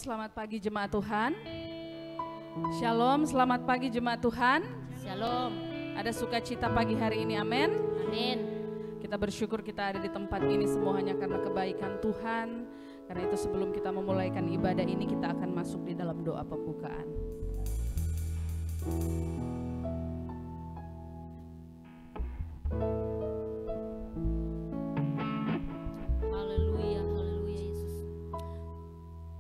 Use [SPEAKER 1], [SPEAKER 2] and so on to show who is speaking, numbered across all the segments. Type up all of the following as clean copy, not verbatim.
[SPEAKER 1] selamat pagi jemaat Tuhan. Shalom, selamat pagi jemaat Tuhan.
[SPEAKER 2] Shalom.
[SPEAKER 1] Ada sukacita pagi hari ini, amin.
[SPEAKER 2] Amin.
[SPEAKER 1] Kita bersyukur kita ada di tempat ini semua hanya karena kebaikan Tuhan. Karena itu sebelum kita memulaikan ibadah ini, kita akan masuk di dalam doa pembukaan.
[SPEAKER 2] Haleluya, haleluya Yesus.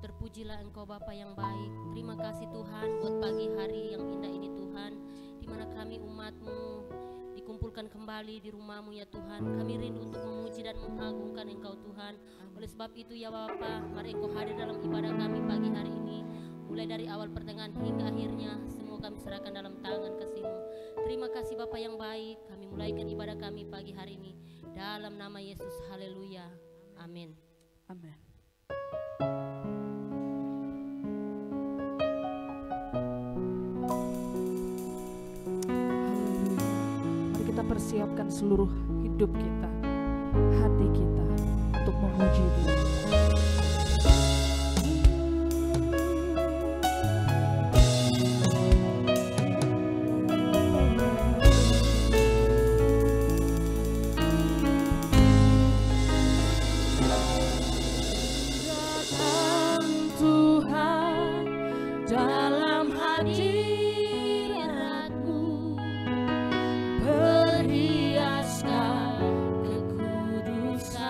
[SPEAKER 2] Terpujilah Engkau Bapa yang baik. Terima kasih Tuhan buat pagi hari yang indah ini Tuhan, di mana kami umat-Mu dikumpulkan kembali di rumah-Mu ya Tuhan. Kami rindu untuk memuji dan mengagungkan Engkau Tuhan. Oleh sebab itu ya Bapa, mari Engkau hadir dalam ibadah kami pagi hari ini. Mulai dari awal pertengahan hingga akhirnya, semua kami serahkan dalam tangan kasih-Mu. Terima kasih Bapa yang baik. Kami mulaikan ibadah kami pagi hari ini dalam nama Yesus. Haleluya. Amin.
[SPEAKER 1] Amin. Mari kita persiapkan seluruh hidup kita, hati kita untuk memuji Dia.
[SPEAKER 2] Perhiaskan kekudusan.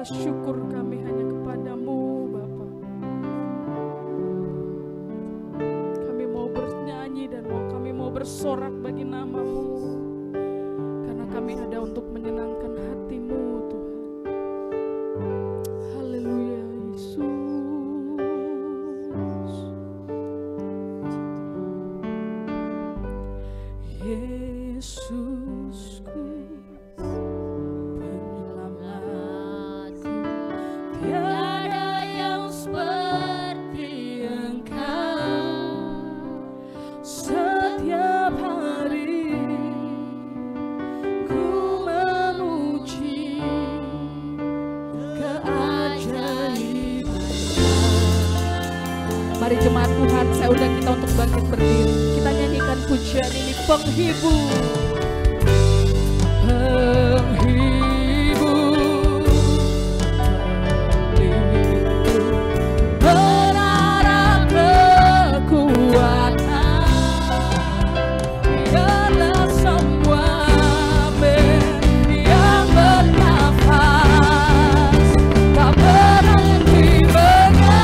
[SPEAKER 1] syukur kami hanya kepadamu Bapa. Kami mau bernyanyi dan kami mau bersorak bagi nama-Mu, karena kami ada untuk menyenangkan hati-Mu Tuhan. Haleluya Yesus. Yesusku, penyelamatku, tiada yang seperti Engkau. Setiap hari ku memuji keajaiban. Mari jemaat Tuhan, saya undang kita untuk bangkit berdiri. Kita nyanyikan pujian ini, penghibur. Penghibur, pelindung, menara kekuatan. Biarlah semua yang bernafas tak berhenti menyembah-Mu.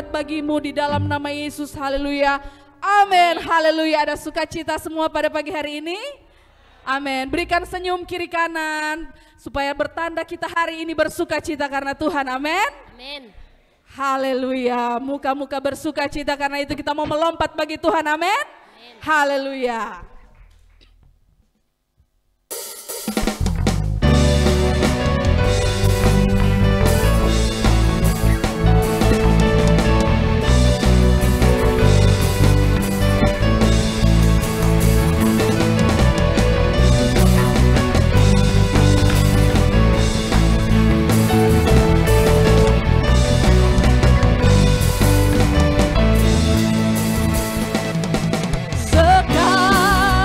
[SPEAKER 1] Bagi-Mu di dalam nama Yesus, haleluya, amin, haleluya. Ada sukacita semua pada pagi hari ini, amin. Berikan senyum kiri kanan supaya bertanda kita hari ini bersukacita karena Tuhan, amin,
[SPEAKER 2] Amin.
[SPEAKER 1] haleluya. Muka-muka bersukacita karena itu kita mau melompat bagi Tuhan, amin, haleluya. Sekarang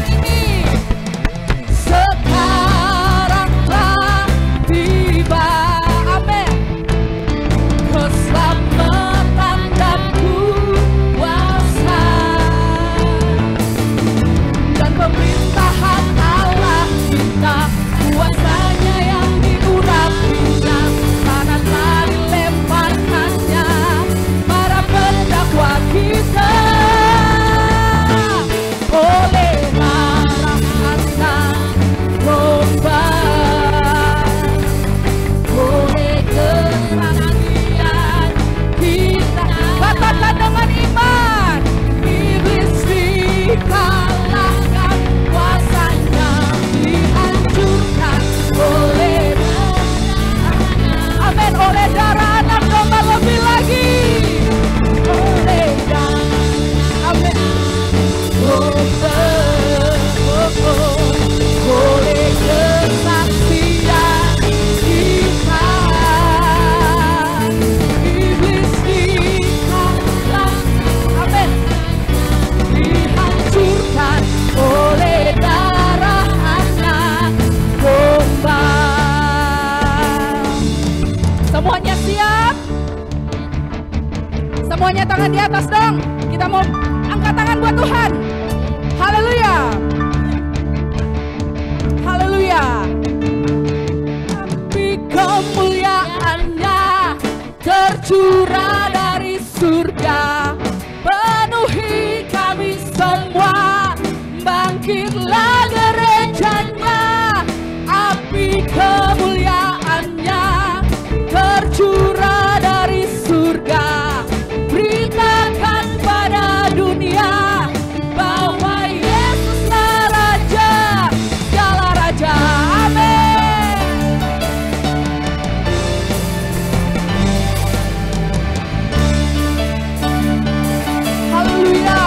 [SPEAKER 1] saat ini. Sekarang telah tiba, amin. Keselamatan dan kuasa dan pemerintahan Allah kita, kuasanya yang diurapinya, tanah telah dilemparkannya para pendakwa kita. Oleh darah anak domba, oleh kesaksian kita, katakan dengan iman, iblis dikalahkan, kuasanya dihancurkan oleh darah, amin, oleh darah anak domba, lebih lagi oleh darah, amin, oleh kesaksian kita, iblis dikalahkan, amin, dihancurkan oleh darah anak domba. Semuanya siap? Semuanya tangan di atas dong. Kita mau angkat tangan buat Tuhan. Haleluya. Haleluya. Tapi kemuliaannya tercurah dari surga, penuhi kami semua, bangkitlah gerejanya. Api kemuliaannya tercurah dari surga, beritakan pada dunia bahwa Yesuslah Raja, segala Raja, amin. Haleluya.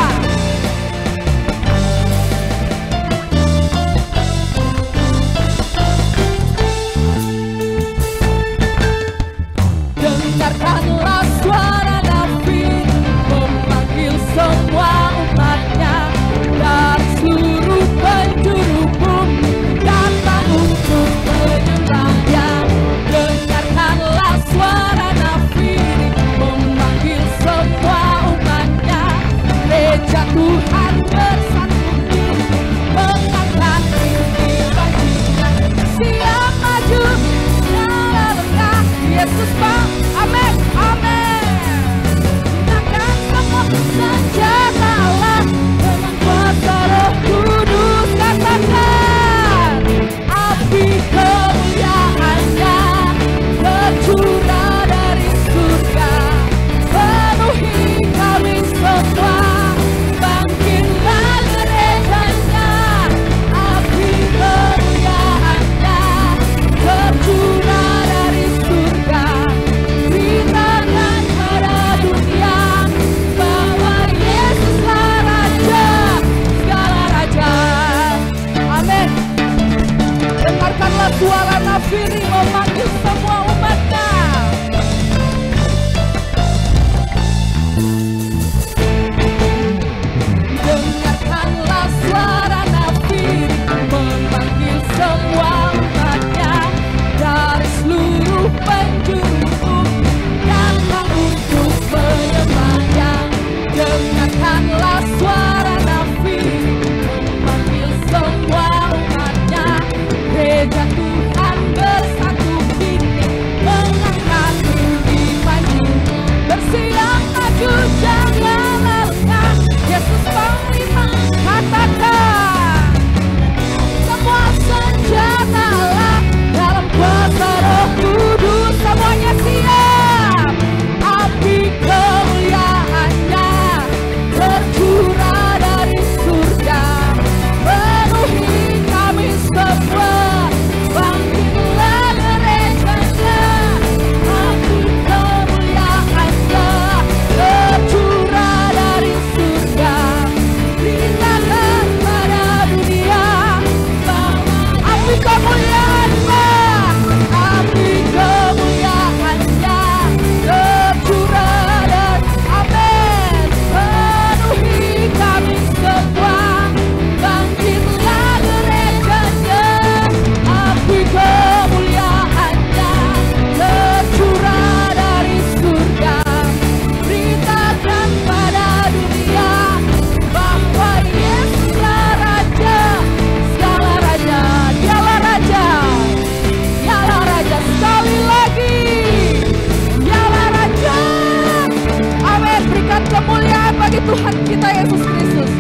[SPEAKER 1] Yesus Kristus.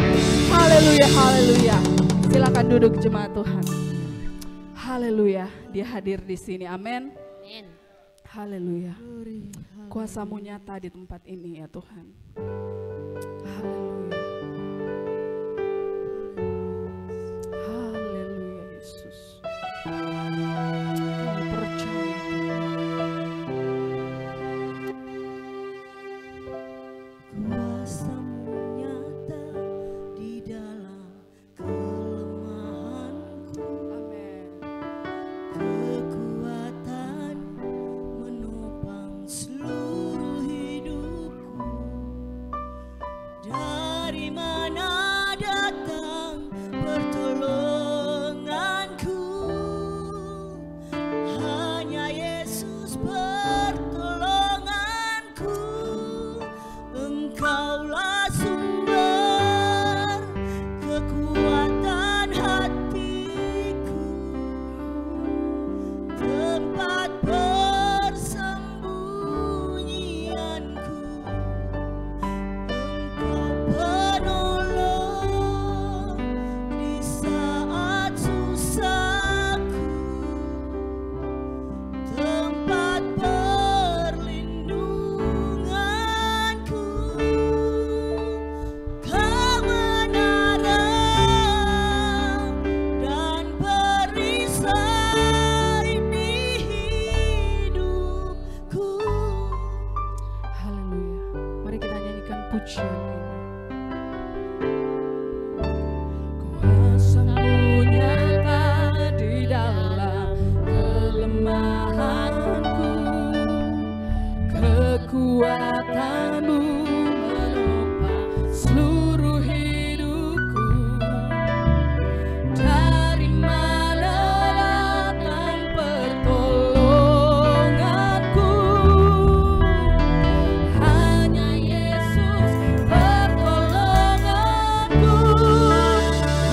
[SPEAKER 1] Haleluya, haleluya. Silakan duduk jemaat Tuhan. Haleluya, Dia hadir di sini. Amin.
[SPEAKER 2] Amin.
[SPEAKER 1] Haleluya. Kuasa-Mu nyata di tempat ini ya Tuhan. Haleluya. Haleluya Yesus. Kami percaya
[SPEAKER 3] Kuasa-Mu nyata di dalam kelemahanku.
[SPEAKER 1] Amin.
[SPEAKER 3] Kekuatan menopang seluruh hidupku. Dari mana datang pertolonganku? Hanya Yesus pertolonganku. Engkaulah sumber kekuatan hatiku, tempat persembunyianku. Engkau penolong di saat susahku, tempat perlindunganku. Kebenaran dan perisai di hidupku.
[SPEAKER 1] Haleluya. Mari kita nyanyikan pujian ini. Kuasa-Mu nyata di dalam kelemahanku. Kekuatan-Mu menopang seluruh hidupku. Dari mana datang pertolonganku? Hanya Yesus pertolonganku.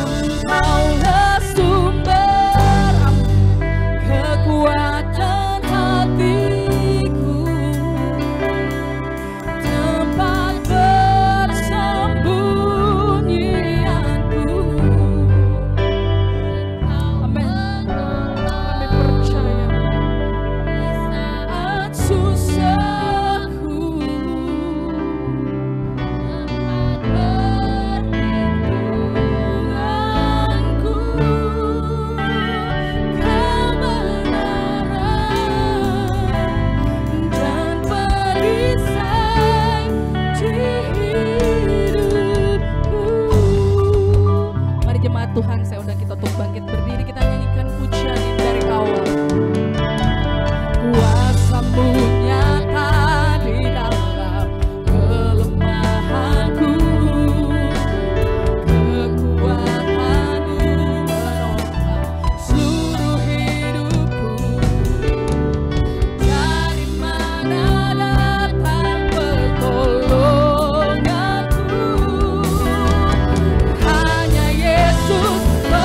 [SPEAKER 1] Engkaulah sumber kekuatan hatiku, tempat persembunyianku. Amin. Kami percaya di saat susahku, tempat perlindunganku. Kebenaran dan perisai di hidupku. Mari jemaat Tuhan, saya undang kita untuk bangkit berdiri, kita nyanyikan pujian ini dari awal. Kuasa-Mu nyata di dalam kelemahanku. Kekuatan-Mu menopang seluruh hidupku. Dari mana datang pertolonganku? Hanya Yesus pertolonganku.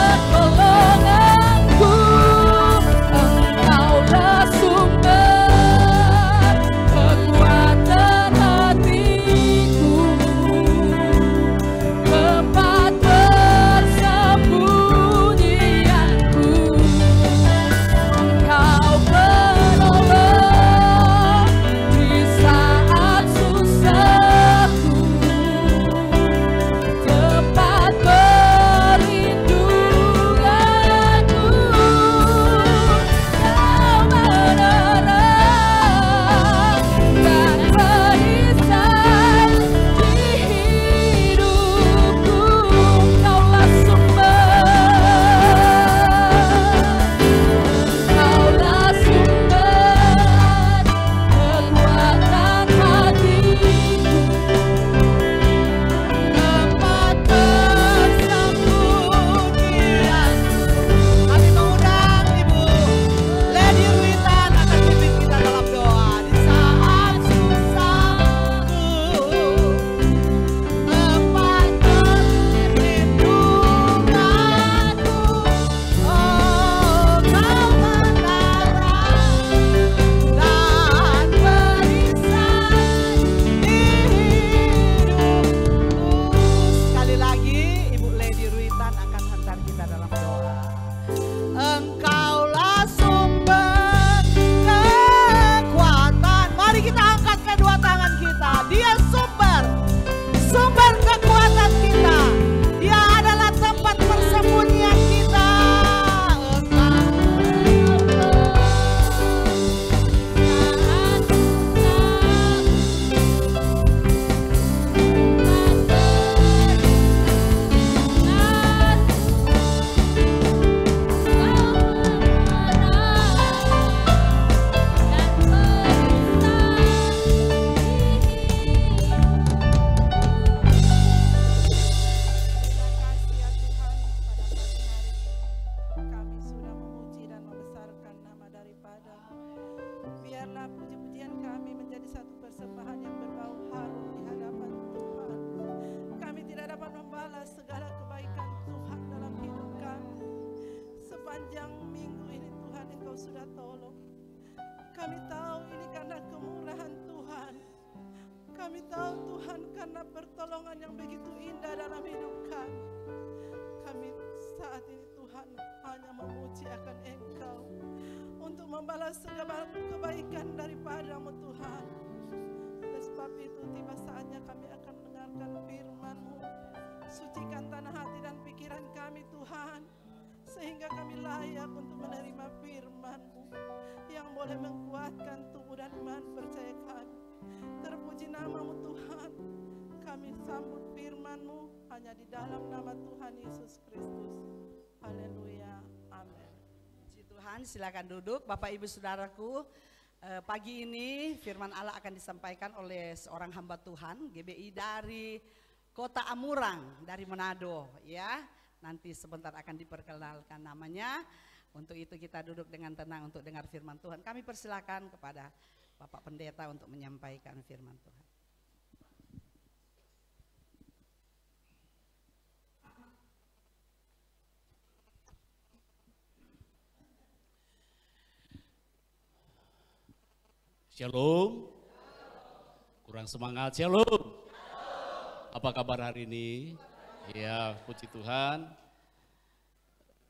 [SPEAKER 4] pertolongan yang begitu indah dalam hidup kami. Kami saat ini Tuhan hanya memuji akan Engkau untuk membalas segala kebaikan daripada-Mu Tuhan. Oleh sebab itu tiba saatnya kami akan mendengarkan firman-Mu. Sucikan tanah hati dan pikiran kami Tuhan, sehingga kami layak untuk menerima firman-Mu yang boleh menguatkan tubuh dan iman percaya kami. Terpuji nama-Mu Tuhan. Kami sambut firman-Mu hanya di dalam nama Tuhan Yesus Kristus. Haleluya. Amin.
[SPEAKER 5] Puji Tuhan, silakan duduk Bapak Ibu Saudaraku. Pagi ini firman Allah akan disampaikan oleh seorang hamba Tuhan GBI dari Kota Amurang, dari Manado ya. Nanti sebentar akan diperkenalkan namanya. Untuk itu kita duduk dengan tenang untuk dengar firman Tuhan. Kami persilakan kepada Bapak Pendeta untuk menyampaikan firman Tuhan.
[SPEAKER 6] Shalom. Kurang semangat, shalom. Apa kabar hari ini? Ya, puji Tuhan.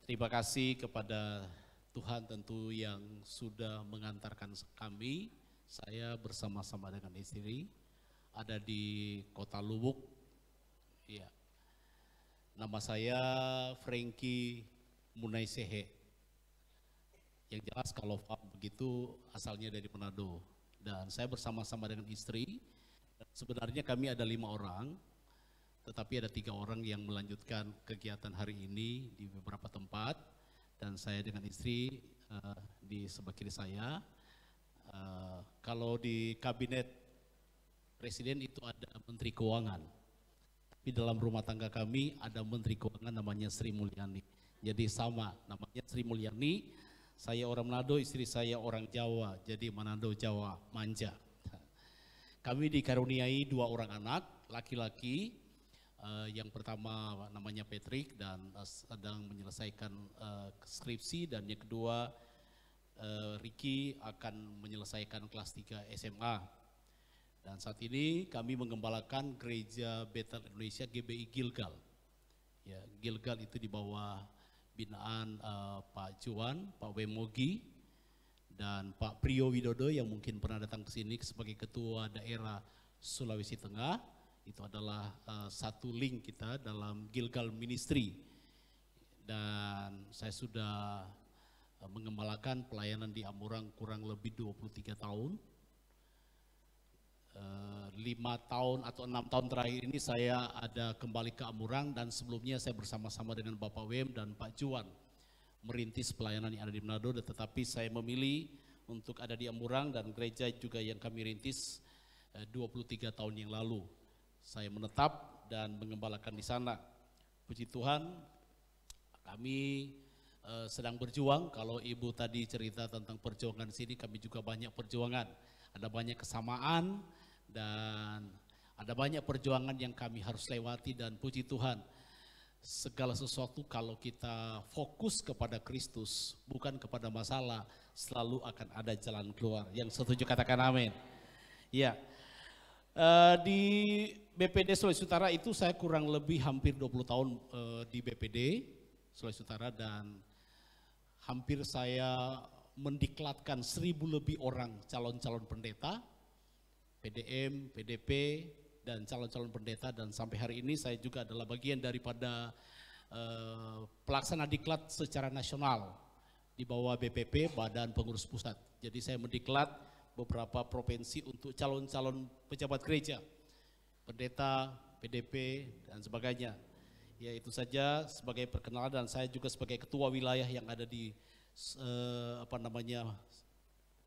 [SPEAKER 6] Terima kasih kepada Tuhan tentu yang sudah mengantarkan kami. Saya bersama-sama dengan istri ada di Kota Lubuk. Ya. Nama saya Frankie Munaisehe. Yang jelas kalau begitu asalnya dari Manado. Dan saya bersama-sama dengan istri. Sebenarnya kami ada 5 orang, tetapi ada 3 orang yang melanjutkan kegiatan hari ini di beberapa tempat. Dan saya dengan istri di sebelah kiri saya. Kalau di kabinet presiden itu ada Menteri Keuangan. Tapi dalam rumah tangga kami ada Menteri Keuangan namanya Sri Mulyani. Jadi sama, namanya Sri Mulyani. Saya orang Manado, istri saya orang Jawa, jadi Manado Jawa manja. Kami dikaruniai 2 orang anak, laki-laki. Yang pertama namanya Patrick dan sedang menyelesaikan skripsi, dan yang kedua Ricky akan menyelesaikan kelas 3 SMA. Dan saat ini kami mengembalakan Gereja Bethel Indonesia GBI Gilgal. Ya, Gilgal itu di bawah binaan Pak Juan, Pak Wemogi, dan Pak Priyo Widodo yang mungkin pernah datang ke sini sebagai Ketua Daerah Sulawesi Tengah. Itu adalah satu link kita dalam Gilgal Ministry. Dan saya sudah mengembalakan pelayanan di Amurang kurang lebih 23 tahun. 5 tahun atau 6 tahun terakhir ini saya ada kembali ke Amurang, dan sebelumnya saya bersama-sama dengan Bapak Wem dan Pak Juan merintis pelayanan yang ada di Manado, tetapi saya memilih untuk ada di Amurang, dan gereja juga yang kami rintis 23 tahun yang lalu. Saya menetap dan mengembalakan di sana. Puji Tuhan, kami sedang berjuang. Kalau Ibu tadi cerita tentang perjuangan di sini, kami juga banyak perjuangan. Ada banyak kesamaan dan ada banyak perjuangan yang kami harus lewati, dan puji Tuhan, segala sesuatu kalau kita fokus kepada Kristus, bukan kepada masalah, selalu akan ada jalan keluar. Yang setuju katakan amin. Ya, di BPD Sulawesi Utara itu saya kurang lebih hampir 20 tahun di BPD Sulawesi Utara, dan hampir saya mendiklatkan 1000 lebih orang calon-calon pendeta, PDM, PDP, dan calon-calon pendeta, dan sampai hari ini saya juga adalah bagian daripada pelaksana diklat secara nasional di bawah BPP, Badan Pengurus Pusat. Jadi saya mendiklat beberapa provinsi untuk calon-calon pejabat gereja, pendeta, PDP, dan sebagainya. Ya, itu saja sebagai perkenalan, dan saya juga sebagai ketua wilayah yang ada di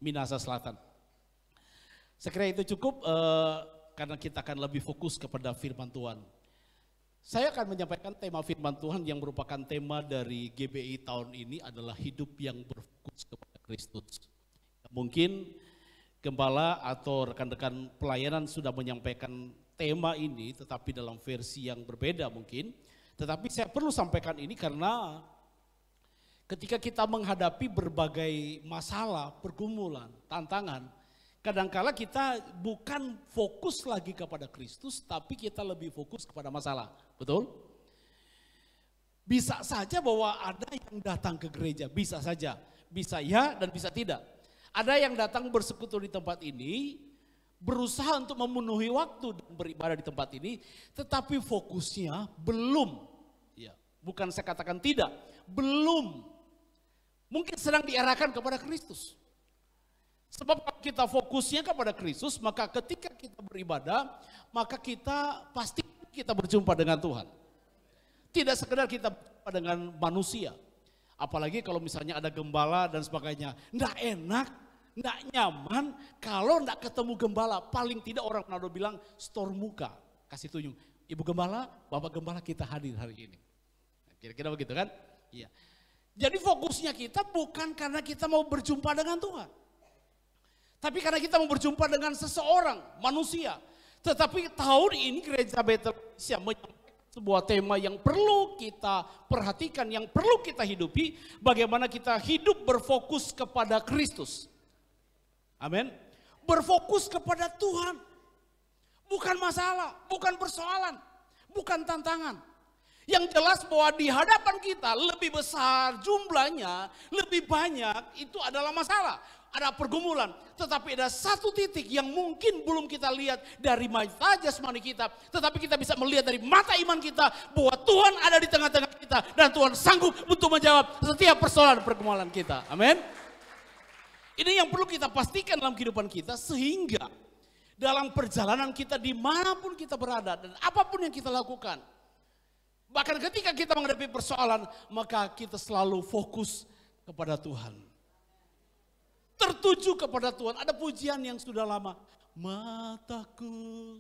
[SPEAKER 6] Minahasa Selatan. Saya kira itu cukup karena kita akan lebih fokus kepada firman Tuhan. Saya akan menyampaikan tema firman Tuhan yang merupakan tema dari GBI tahun ini adalah hidup yang berfokus kepada Kristus. Mungkin gembala atau rekan-rekan pelayanan sudah menyampaikan tema ini, tetapi dalam versi yang berbeda mungkin. Tetapi saya perlu sampaikan ini karena ketika kita menghadapi berbagai masalah, pergumulan, tantangan, Kadangkala kita bukan fokus lagi kepada Kristus, tapi kita lebih fokus kepada masalah. Betul? Bisa saja bahwa ada yang datang ke gereja, bisa saja. Bisa ya dan bisa tidak. Ada yang datang bersekutu di tempat ini, berusaha untuk memenuhi waktu dan beribadah di tempat ini, tetapi fokusnya belum. Ya, bukan saya katakan tidak, belum. Mungkin sedang diarahkan kepada Kristus. Sebab kalau kita fokusnya kepada Kristus, maka ketika kita beribadah, maka kita pasti kita berjumpa dengan Tuhan. Tidak sekedar kita berjumpa dengan manusia. Apalagi kalau misalnya ada gembala dan sebagainya. Nggak enak, nggak nyaman kalau nggak ketemu gembala. Paling tidak orang Manado bilang store muka. Kasih tunjuk, Ibu Gembala, Bapak Gembala kita hadir hari ini. Kira-kira begitu kan? Iya. Jadi fokusnya kita bukan karena kita mau berjumpa dengan Tuhan. Tapi karena kita mau berjumpa dengan seseorang, manusia. Tetapi tahun ini Gereja Bethel Indonesia menyampaikan sebuah tema yang perlu kita perhatikan, yang perlu kita hidupi. Bagaimana kita hidup berfokus kepada Kristus. Amin. Berfokus kepada Tuhan. Bukan masalah, bukan persoalan, bukan tantangan. Yang jelas bahwa di hadapan kita lebih besar jumlahnya, lebih banyak itu adalah masalah. Ada pergumulan, tetapi ada satu titik yang mungkin belum kita lihat dari mata jasmani kita, tetapi kita bisa melihat dari mata iman kita bahwa Tuhan ada di tengah-tengah kita dan Tuhan sanggup untuk menjawab setiap persoalan pergumulan kita. Amin. Ini yang perlu kita pastikan dalam kehidupan kita sehingga dalam perjalanan kita dimanapun kita berada dan apapun yang kita lakukan, bahkan ketika kita menghadapi persoalan, maka kita selalu fokus kepada Tuhan. Tertuju kepada Tuhan. Ada pujian yang sudah lama. Mataku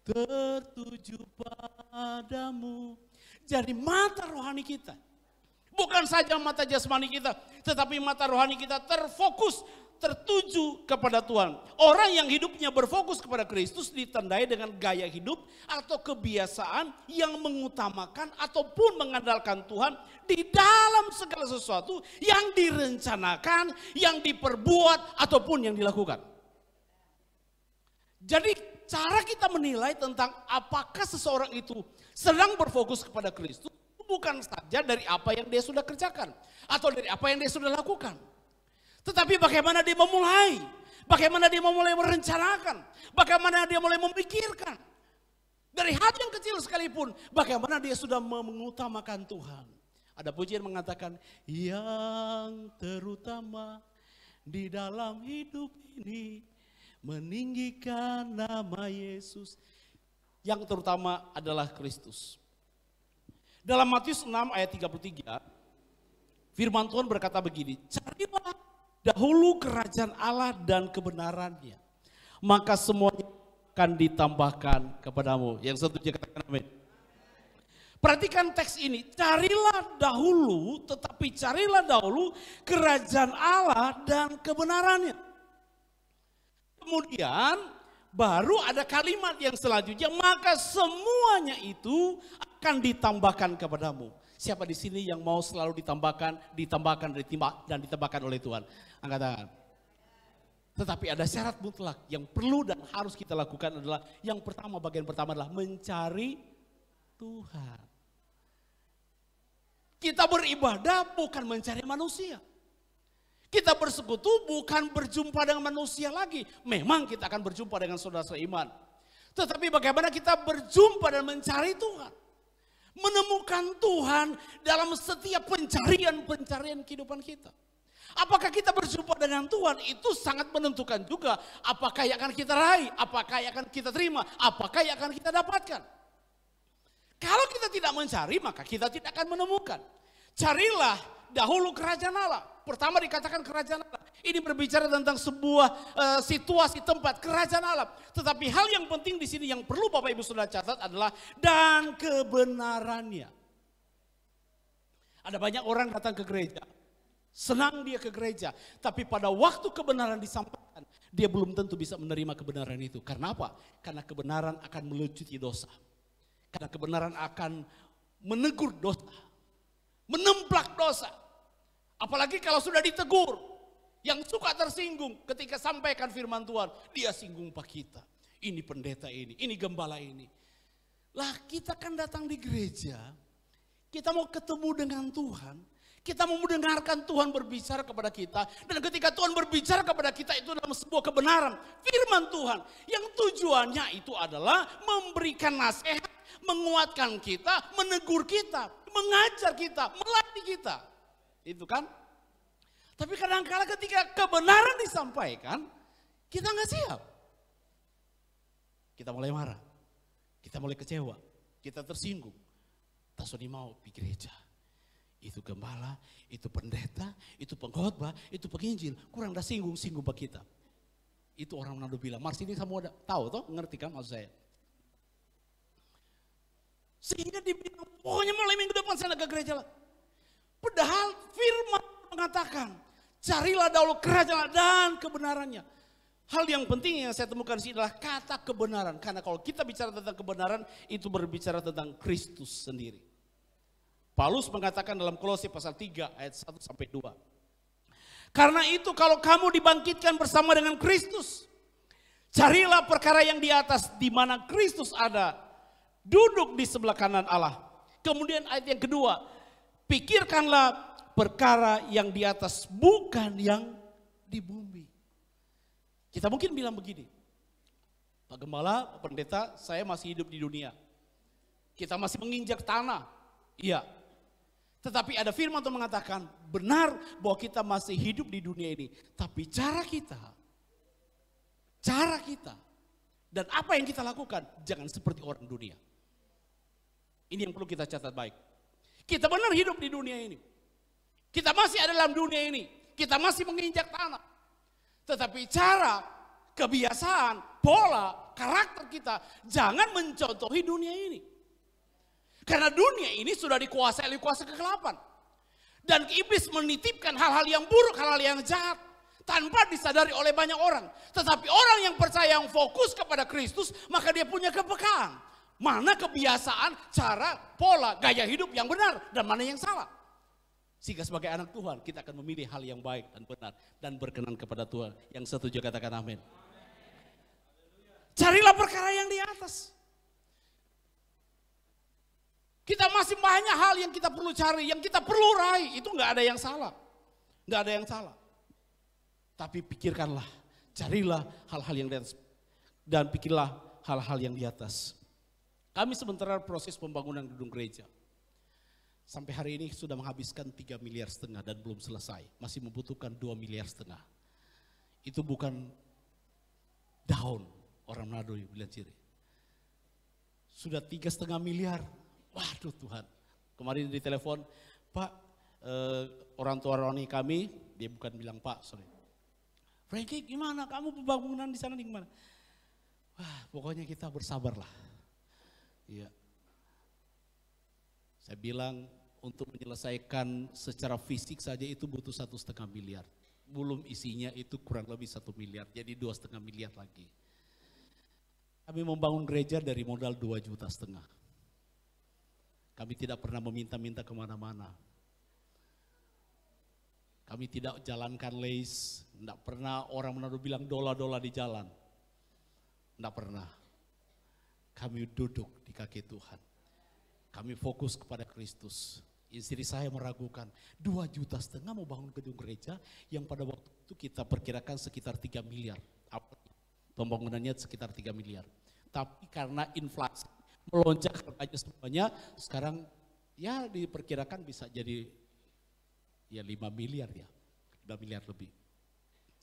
[SPEAKER 6] tertuju padamu. Jadi mata rohani kita. Bukan saja mata jasmani kita. Tetapi mata rohani kita terfokus. Tertuju kepada Tuhan. Orang yang hidupnya berfokus kepada Kristus ditandai dengan gaya hidup atau kebiasaan yang mengutamakan ataupun mengandalkan Tuhan di dalam segala sesuatu yang direncanakan, yang diperbuat ataupun yang dilakukan. Jadi cara kita menilai tentang apakah seseorang itu sedang berfokus kepada Kristus bukan saja dari apa yang dia sudah kerjakan atau dari apa yang dia sudah lakukan. Tetapi bagaimana dia memulai, bagaimana dia memulai merencanakan, bagaimana dia mulai memikirkan. Dari hal yang kecil sekalipun, bagaimana dia sudah mengutamakan Tuhan. Ada pujian mengatakan, yang terutama di dalam hidup ini, meninggikan nama Yesus. Yang terutama adalah Kristus. Dalam Matius 6 ayat 33, firman Tuhan berkata begini, carilah dahulu kerajaan Allah dan kebenarannya, maka semuanya akan ditambahkan kepadamu. Yang setuju katakan amin. Perhatikan teks ini, carilah dahulu, tetapi carilah dahulu kerajaan Allah dan kebenarannya. Kemudian baru ada kalimat yang selanjutnya, maka semuanya itu akan ditambahkan kepadamu. Siapa di sini yang mau selalu ditambahkan, dan ditambahkan oleh Tuhan? Angkat tangan. Tetapi ada syarat mutlak yang perlu dan harus kita lakukan adalah yang pertama, bagian pertama adalah mencari Tuhan. Kita beribadah bukan mencari manusia. Kita bersekutu bukan berjumpa dengan manusia lagi. Memang kita akan berjumpa dengan saudara seiman. Tetapi bagaimana kita berjumpa dan mencari Tuhan. Menemukan Tuhan dalam setiap pencarian kehidupan kita. Apakah kita berjumpa dengan Tuhan itu sangat menentukan juga apakah yang akan kita raih, apakah yang akan kita terima, apakah yang akan kita dapatkan. Kalau kita tidak mencari maka kita tidak akan menemukan. Carilah dahulu kerajaan Allah. Pertama dikatakan kerajaan Allah. Ini berbicara tentang sebuah situasi tempat kerajaan Allah. Tetapi hal yang penting di sini yang perlu Bapak Ibu Saudara catat adalah dan kebenarannya. Ada banyak orang datang ke gereja. Senang dia ke gereja. Tapi pada waktu kebenaran disampaikan, dia belum tentu bisa menerima kebenaran itu. Karena apa? Karena kebenaran akan melucuti dosa. Karena kebenaran akan menegur dosa. Menemplak dosa. Apalagi kalau sudah ditegur. Yang suka tersinggung ketika sampaikan firman Tuhan. Dia singgung Pak kita. Ini pendeta ini gembala ini. Lah kita kan datang di gereja. Kita mau ketemu dengan Tuhan. Kita mau mendengarkan Tuhan berbicara kepada kita. Dan ketika Tuhan berbicara kepada kita itu dalam sebuah kebenaran. Firman Tuhan. Yang tujuannya itu adalah memberikan nasihat. Menguatkan kita, menegur kita. Mengajar kita, melatih kita. Itu kan. Tapi kadang-kala ketika kebenaran disampaikan. Kita nggak siap. Kita mulai marah. Kita mulai kecewa. Kita tersinggung. Tasoni mau di gereja. Itu gembala, itu pendeta, itu pengkhotbah, itu penginjil. Kurang dah singgung pak kita. Itu orang Manado bilang, Mars ini kamu ada tahu toh, ngerti kan maksud saya. Sehingga dibilang, pokoknya mulai minggu depan saya ke gereja lah. Padahal firman mengatakan, carilah dahulu kerajaan dan kebenarannya. Hal yang penting yang saya temukan di sini adalah kata kebenaran. Karena kalau kita bicara tentang kebenaran, itu berbicara tentang Kristus sendiri. Paulus mengatakan dalam Kolose pasal 3 ayat 1 sampai 2. Karena itu kalau kamu dibangkitkan bersama dengan Kristus, carilah perkara yang di atas di mana Kristus ada, duduk di sebelah kanan Allah. Kemudian ayat yang kedua, pikirkanlah perkara yang di atas bukan yang di bumi. Kita mungkin bilang begini, Pak Gembala, Pak Pendeta, saya masih hidup di dunia. Kita masih menginjak tanah, iya. Tetapi ada firman Tuhan mengatakan benar bahwa kita masih hidup di dunia ini. Tapi cara kita dan apa yang kita lakukan jangan seperti orang dunia. Ini yang perlu kita catat baik. Kita benar hidup di dunia ini. Kita masih ada dalam dunia ini. Kita masih menginjak tanah. Tetapi cara, kebiasaan, pola, karakter kita jangan mencontohi dunia ini. Karena dunia ini sudah dikuasai oleh kuasa kegelapan. Dan iblis menitipkan hal-hal yang buruk, hal-hal yang jahat. Tanpa disadari oleh banyak orang. Tetapi orang yang percaya, yang fokus kepada Kristus, maka dia punya kepekaan. Mana kebiasaan, cara, pola, gaya hidup yang benar dan mana yang salah. Sehingga sebagai anak Tuhan kita akan memilih hal yang baik dan benar. Dan berkenan kepada Tuhan. Yang setuju katakan amin. Carilah perkara yang di atas. Kita masih banyak hal yang kita perlu cari, yang kita perlu raih. Itu nggak ada yang salah. Nggak ada yang salah. Tapi pikirkanlah, carilah hal-hal yang di atas. Dan pikirlah hal-hal yang di atas. Kami sementara proses pembangunan gedung gereja. Sampai hari ini sudah menghabiskan 3,5 miliar dan belum selesai. Masih membutuhkan 2,5 miliar. Itu bukan daun orang Manado bilang ciri. Sudah 3,5 miliar. Waduh Tuhan, kemarin ditelepon, Pak, orang tua Roni kami, dia bukan bilang Pak, sorry. Frankie gimana, kamu pembangunan di sana gimana? Wah pokoknya kita bersabarlah. Iya. Saya bilang untuk menyelesaikan secara fisik saja itu butuh 1,5 miliar. Belum isinya itu kurang lebih 1 miliar, jadi 2,5 miliar lagi. Kami membangun gereja dari modal 2,5 juta. Kami tidak pernah meminta-minta kemana-mana. Kami tidak jalankan leis, tidak pernah orang Manado bilang dola-dola di jalan. Tidak pernah. Kami duduk di kaki Tuhan. Kami fokus kepada Kristus. Istri saya meragukan, 2,5 juta mau bangun gedung gereja yang pada waktu itu kita perkirakan sekitar 3 miliar. Pembangunannya sekitar 3 miliar. Tapi karena inflasi melonjak harganya semuanya, sekarang ya diperkirakan bisa jadi ya 5 miliar ya, 5 miliar lebih.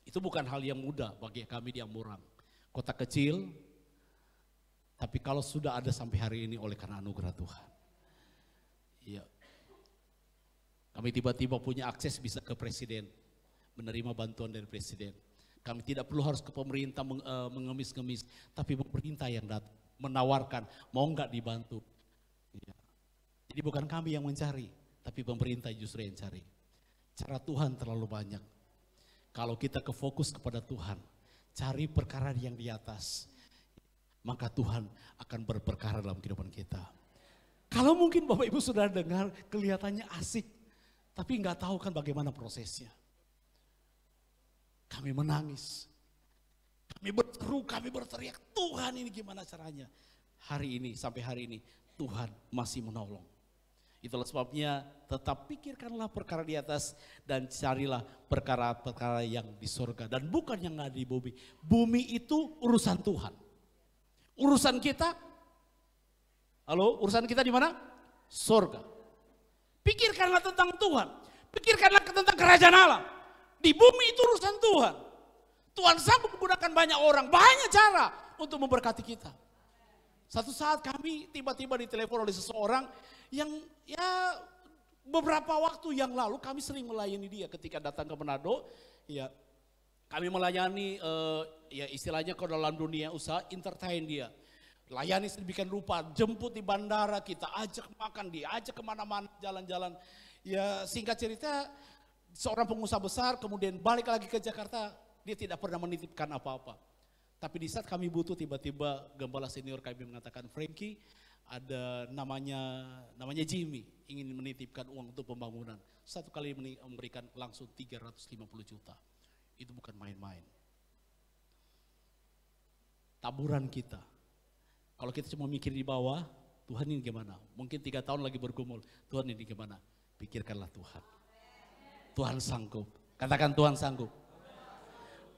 [SPEAKER 6] Itu bukan hal yang mudah bagi kami di Amurang. Kota kecil, tapi kalau sudah ada sampai hari ini oleh karena anugerah Tuhan. Iya. Kami tiba-tiba punya akses bisa ke presiden, menerima bantuan dari presiden. Kami tidak perlu harus ke pemerintah mengemis-ngemis, tapi pemerintah yang datang. Menawarkan, mau nggak dibantu. Ya. Jadi bukan kami yang mencari, tapi pemerintah justru yang cari. Cara Tuhan terlalu banyak. Kalau kita kefokus kepada Tuhan, cari perkara yang di atas, maka Tuhan akan berperkara dalam kehidupan kita. Kalau mungkin Bapak Ibu sudah dengar, kelihatannya asik, tapi nggak tahu kan bagaimana prosesnya. kami menangis. Kami berseru, kami berteriak, Tuhan ini gimana caranya? Hari ini, sampai hari ini, Tuhan masih menolong. Itulah sebabnya tetap pikirkanlah perkara di atas dan carilah perkara-perkara yang di surga. Dan bukan yang ada di bumi. Bumi itu urusan Tuhan. Urusan kita, halo, urusan kita di mana? Surga. Pikirkanlah tentang Tuhan. Pikirkanlah tentang kerajaan Allah. Di bumi itu urusan Tuhan. Tuhan sanggup menggunakan banyak orang, banyak cara untuk memberkati kita. Satu saat kami tiba-tiba ditelepon oleh seseorang yang ya beberapa waktu yang lalu kami sering melayani dia ketika datang ke Manado. Ya, kami melayani ya istilahnya ke dalam dunia usaha, entertain dia. Layani sedemikian rupa, jemput di bandara, kita ajak makan, dia ajak kemana-mana, jalan-jalan. Ya singkat cerita, seorang pengusaha besar kemudian balik lagi ke Jakarta, dia tidak pernah menitipkan apa-apa. Tapi di saat kami butuh, tiba-tiba gembala senior kami mengatakan, Frankie, ada namanya Jimmy, ingin menitipkan uang untuk pembangunan. Satu kali memberikan langsung 350 juta. Itu bukan main-main. Taburan kita. Kalau kita cuma mikir di bawah, Tuhan ini gimana? Mungkin 3 tahun lagi bergumul, Tuhan ini gimana? Pikirkanlah Tuhan. Tuhan sanggup. Katakan Tuhan sanggup.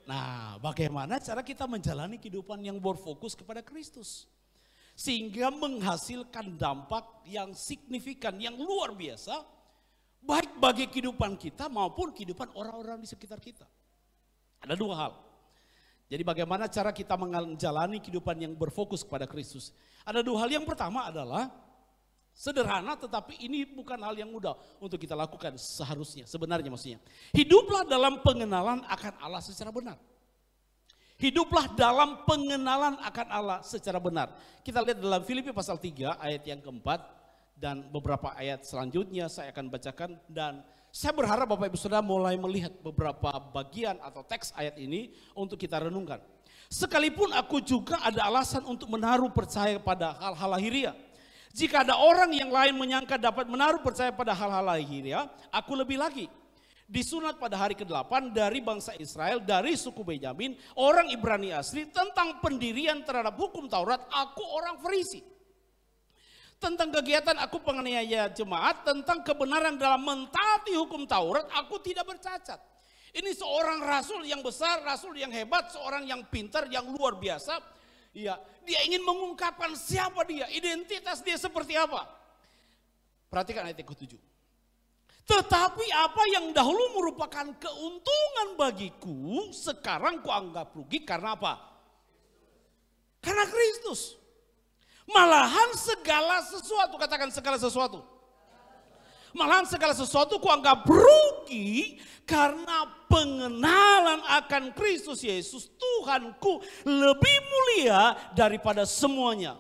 [SPEAKER 6] Nah, bagaimana cara kita menjalani kehidupan yang berfokus kepada Kristus? Sehingga menghasilkan dampak yang signifikan, yang luar biasa, baik bagi kehidupan kita maupun kehidupan orang-orang di sekitar kita. Ada 2 hal. Jadi bagaimana cara kita menjalani kehidupan yang berfokus kepada Kristus? Ada 2 hal. Yang pertama adalah sederhana, tetapi ini bukan hal yang mudah untuk kita lakukan seharusnya, sebenarnya maksudnya. Hiduplah dalam pengenalan akan Allah secara benar. Hiduplah dalam pengenalan akan Allah secara benar. Kita lihat dalam Filipi pasal 3 ayat yang keempat dan beberapa ayat selanjutnya saya akan bacakan. Dan saya berharap Bapak Ibu Saudara mulai melihat beberapa bagian atau teks ayat ini untuk kita renungkan. Sekalipun aku juga ada alasan untuk menaruh percaya pada hal-hal lahiriah. Jika ada orang yang lain menyangka dapat menaruh percaya pada hal-hal lahiriah, aku lebih lagi. Disunat pada hari ke-8 dari bangsa Israel, dari suku Benyamin, orang Ibrani asli, tentang pendirian terhadap hukum Taurat, aku orang Farisi. Tentang kegiatan aku penganiaya jemaat, tentang kebenaran dalam mentaati hukum Taurat, aku tidak bercacat. Ini seorang rasul yang besar, rasul yang hebat, seorang yang pintar, yang luar biasa. Ya, dia ingin mengungkapkan siapa dia, identitas dia seperti apa. Perhatikan ayat yang ke-7. Tetapi apa yang dahulu merupakan keuntungan bagiku, sekarang kuanggap rugi karena apa? Karena Kristus. Malahan segala sesuatu, katakan segala sesuatu. Malahan segala sesuatu kuanggap rugi karena pengenalan akan Kristus Yesus Tuhanku lebih mulia daripada semuanya.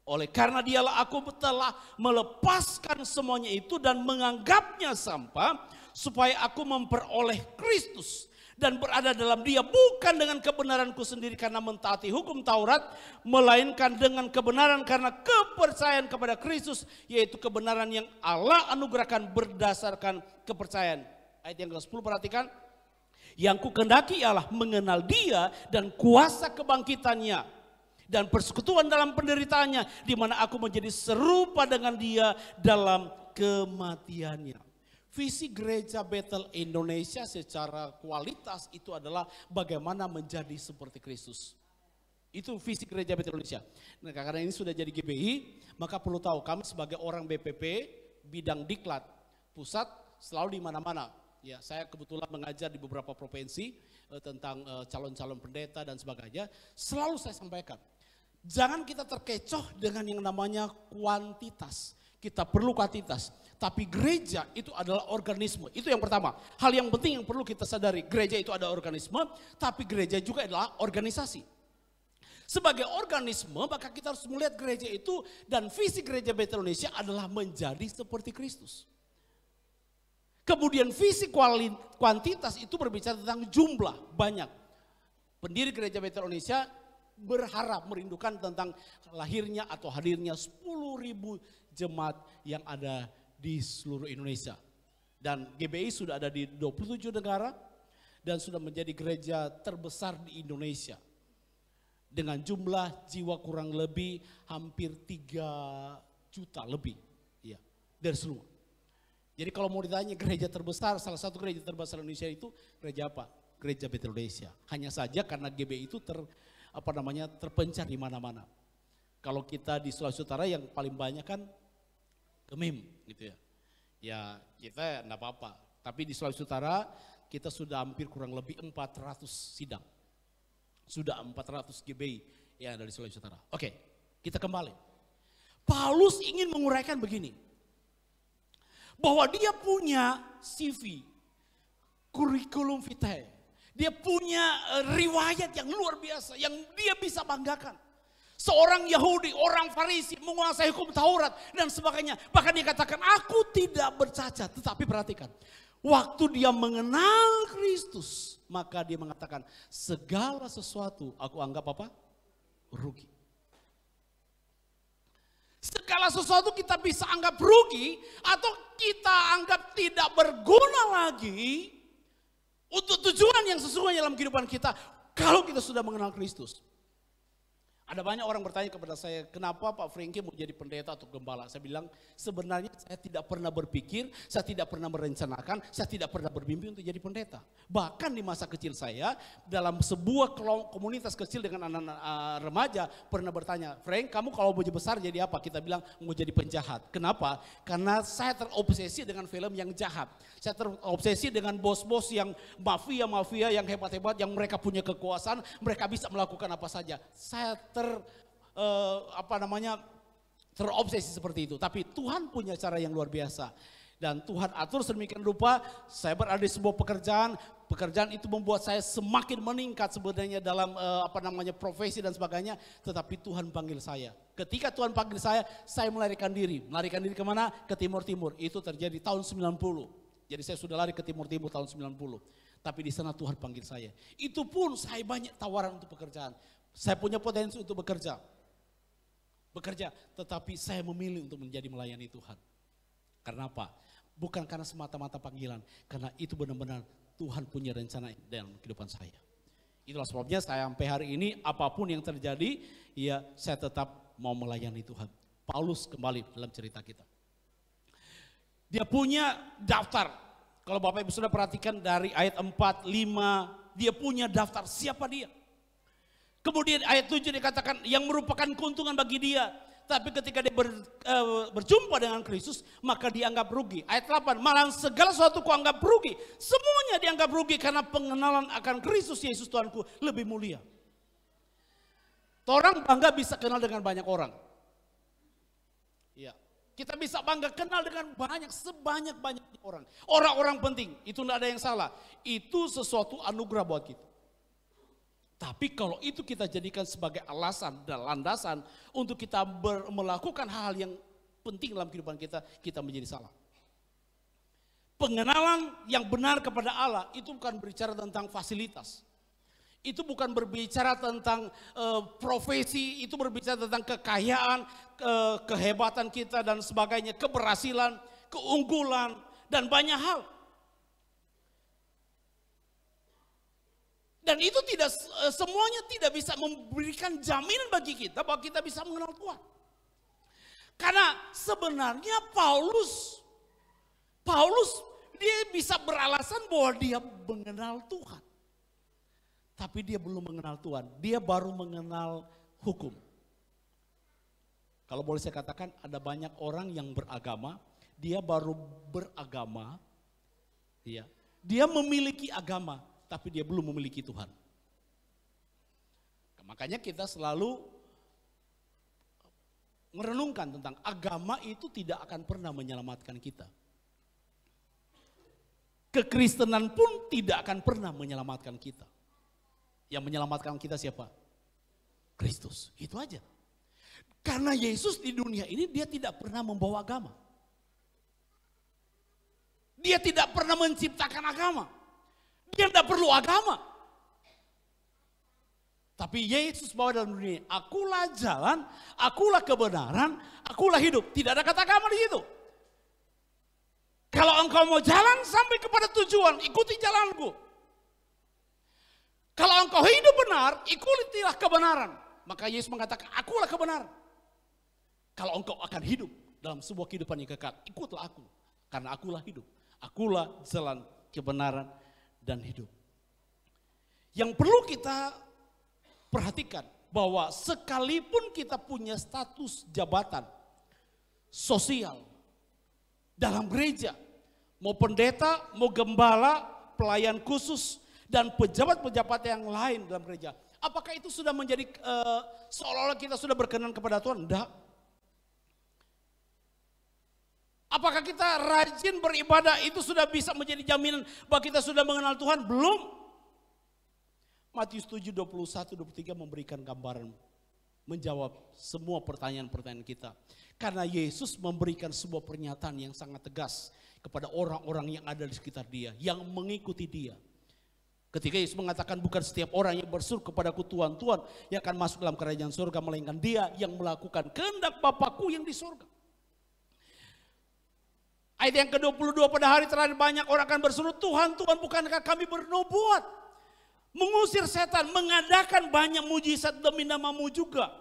[SPEAKER 6] Oleh karena dialah aku telah melepaskan semuanya itu dan menganggapnya sampah supaya aku memperoleh Kristus dan berada dalam dia bukan dengan kebenaranku sendiri karena mentaati hukum Taurat, melainkan dengan kebenaran karena kepercayaan kepada Kristus, yaitu kebenaran yang Allah anugerahkan berdasarkan kepercayaan. Ayat yang ke-10 perhatikan. Yang ku kehendaki ialah mengenal dia dan kuasa kebangkitannya dan persekutuan dalam penderitaannya, di mana aku menjadi serupa dengan dia dalam kematiannya. Visi Gereja Bethel Indonesia secara kualitas itu adalah bagaimana menjadi seperti Kristus. Itu visi Gereja Bethel Indonesia. Nah, karena ini sudah jadi GBI, maka perlu tahu kami sebagai orang BPP, bidang diklat, pusat selalu di mana-mana. Ya, saya kebetulan mengajar di beberapa provinsi tentang calon-calon pendeta dan sebagainya. Selalu saya sampaikan, jangan kita terkecoh dengan yang namanya kuantitas. Kita perlu kuantitas, tapi gereja itu adalah organisme. Itu yang pertama. Hal yang penting yang perlu kita sadari, gereja itu ada organisme, tapi gereja juga adalah organisasi. Sebagai organisme, maka kita harus melihat gereja itu dan visi Gereja Bethel Indonesia adalah menjadi seperti Kristus. Kemudian visi kuantitas itu berbicara tentang jumlah, banyak. Pendiri Gereja Bethel Indonesia berharap, merindukan tentang lahirnya atau hadirnya 10.000 jemaat yang ada di seluruh Indonesia. Dan GBI sudah ada di 27 negara. dan sudah menjadi gereja terbesar di Indonesia. Dengan jumlah jiwa kurang lebih hampir 3 juta lebih, ya, dari seluruh. Jadi kalau mau ditanya gereja terbesar, salah satu gereja terbesar Indonesia itu gereja apa? Gereja Betel Indonesia. Hanya saja karena GBI itu terpencar di mana-mana. Kalau kita di Sulawesi Utara yang paling banyak kan Kemim gitu ya. Ya kita enggak apa-apa. Tapi di Sulawesi Utara kita sudah hampir kurang lebih 400 sidang. Sudah 400 GBI yang ada di Sulawesi Utara. Oke, kita kembali. Paulus ingin menguraikan begini. Bahwa dia punya CV, kurikulum vitae. Dia punya riwayat yang luar biasa, yang dia bisa banggakan. Seorang Yahudi, orang Farisi, menguasai hukum Taurat dan sebagainya. Bahkan dia katakan, aku tidak bercacat. Tetapi perhatikan, waktu dia mengenal Kristus, maka dia mengatakan, segala sesuatu aku anggap apa? Rugi. Segala sesuatu kita bisa anggap rugi atau kita anggap tidak berguna lagi untuk tujuan yang sesungguhnya dalam kehidupan kita kalau kita sudah mengenal Kristus. Ada banyak orang bertanya kepada saya, kenapa Pak Franky mau jadi pendeta atau gembala? Saya bilang, sebenarnya saya tidak pernah berpikir, saya tidak pernah merencanakan, saya tidak pernah bermimpi untuk jadi pendeta. Bahkan di masa kecil saya, dalam sebuah komunitas kecil dengan anak-anak remaja, pernah bertanya, Frank, kamu kalau mau besar jadi apa? Kita bilang, mau jadi penjahat. Kenapa? Karena saya terobsesi dengan film yang jahat. Saya terobsesi dengan bos-bos yang mafia yang hebat-hebat, yang mereka punya kekuasaan, mereka bisa melakukan apa saja. Saya terobsesi seperti itu. Tapi Tuhan punya cara yang luar biasa. Dan Tuhan atur sedemikian rupa, saya berada di sebuah pekerjaan itu membuat saya semakin meningkat sebenarnya dalam profesi dan sebagainya. Tetapi Tuhan panggil saya. Ketika Tuhan panggil saya melarikan diri. Melarikan diri kemana? Ke timur-timur. Itu terjadi tahun 90. Jadi saya sudah lari ke timur-timur tahun 90. Tapi di sana Tuhan panggil saya. Itu pun saya banyak tawaran untuk pekerjaan. Saya punya potensi untuk bekerja, tetapi saya memilih untuk menjadi melayani Tuhan. Karena apa? Bukan karena semata-mata panggilan, karena itu benar-benar Tuhan punya rencana dalam kehidupan saya. Itulah sebabnya saya sampai hari ini apapun yang terjadi, ya saya tetap mau melayani Tuhan. Paulus kembali dalam cerita kita. Dia punya daftar. Kalau Bapak Ibu sudah perhatikan dari ayat 4, 5, dia punya daftar siapa dia. Kemudian ayat 7 dikatakan yang merupakan keuntungan bagi dia. Tapi ketika dia berjumpa dengan Kristus, maka dianggap rugi. Ayat 8, malah segala sesuatu ku anggap rugi. Semuanya dianggap rugi karena pengenalan akan Kristus Yesus Tuhanku lebih mulia. Orang bangga bisa kenal dengan banyak orang. Ya, kita bisa bangga kenal dengan sebanyak-banyaknya orang. Orang-orang penting, itu tidak ada yang salah. Itu sesuatu anugerah buat kita. Tapi kalau itu kita jadikan sebagai alasan dan landasan untuk kita melakukan hal-hal yang penting dalam kehidupan kita, kita menjadi salah. Pengenalan yang benar kepada Allah itu bukan berbicara tentang fasilitas. Itu bukan berbicara tentang profesi, itu berbicara tentang kekayaan, kehebatan kita dan sebagainya, keberhasilan, keunggulan, dan banyak hal. Dan itu tidak semuanya tidak bisa memberikan jaminan bagi kita bahwa kita bisa mengenal Tuhan. Karena sebenarnya Paulus dia bisa beralasan bahwa dia mengenal Tuhan. Tapi dia belum mengenal Tuhan, dia baru mengenal hukum. Kalau boleh saya katakan ada banyak orang yang beragama, dia baru beragama, ya, dia memiliki agama. Tapi dia belum memiliki Tuhan. Makanya kita selalu merenungkan tentang agama itu tidak akan pernah menyelamatkan kita. Kekristenan pun tidak akan pernah menyelamatkan kita. Yang menyelamatkan kita siapa? Kristus, itu aja. Karena Yesus di dunia ini dia tidak pernah membawa agama. Dia tidak pernah menciptakan agama. Dia tidak perlu agama. Tapi Yesus bawa dalam dunia, akulah jalan, akulah kebenaran, akulah hidup. Tidak ada kata agama di situ. Kalau engkau mau jalan sampai kepada tujuan, ikuti jalanku. Kalau engkau hidup benar, ikutilah kebenaran. Maka Yesus mengatakan, akulah kebenaran. Kalau engkau akan hidup dalam sebuah kehidupan yang kekal, ikutlah aku. Karena akulah hidup. Akulah jalan kebenaran dan hidup. Yang perlu kita perhatikan bahwa sekalipun kita punya status jabatan sosial dalam gereja, mau pendeta, mau gembala, pelayan khusus, dan pejabat-pejabat yang lain dalam gereja, apakah itu sudah menjadi seolah-olah kita sudah berkenan kepada Tuhan? Enggak. Apakah kita rajin beribadah itu sudah bisa menjadi jaminan bahwa kita sudah mengenal Tuhan? Belum. Matius 7:21-23 memberikan gambaran, menjawab semua pertanyaan-pertanyaan kita. Karena Yesus memberikan sebuah pernyataan yang sangat tegas kepada orang-orang yang ada di sekitar dia, yang mengikuti dia. Ketika Yesus mengatakan bukan setiap orang yang berseru kepadaku Tuhan, Tuhan yang akan masuk dalam kerajaan surga, melainkan dia yang melakukan kehendak Bapakku yang di surga. Ayat yang ke-22, pada hari terakhir banyak orang akan berseru, Tuhan, Tuhan, bukankah kami bernubuat, mengusir setan, mengadakan banyak mujizat demi namamu juga.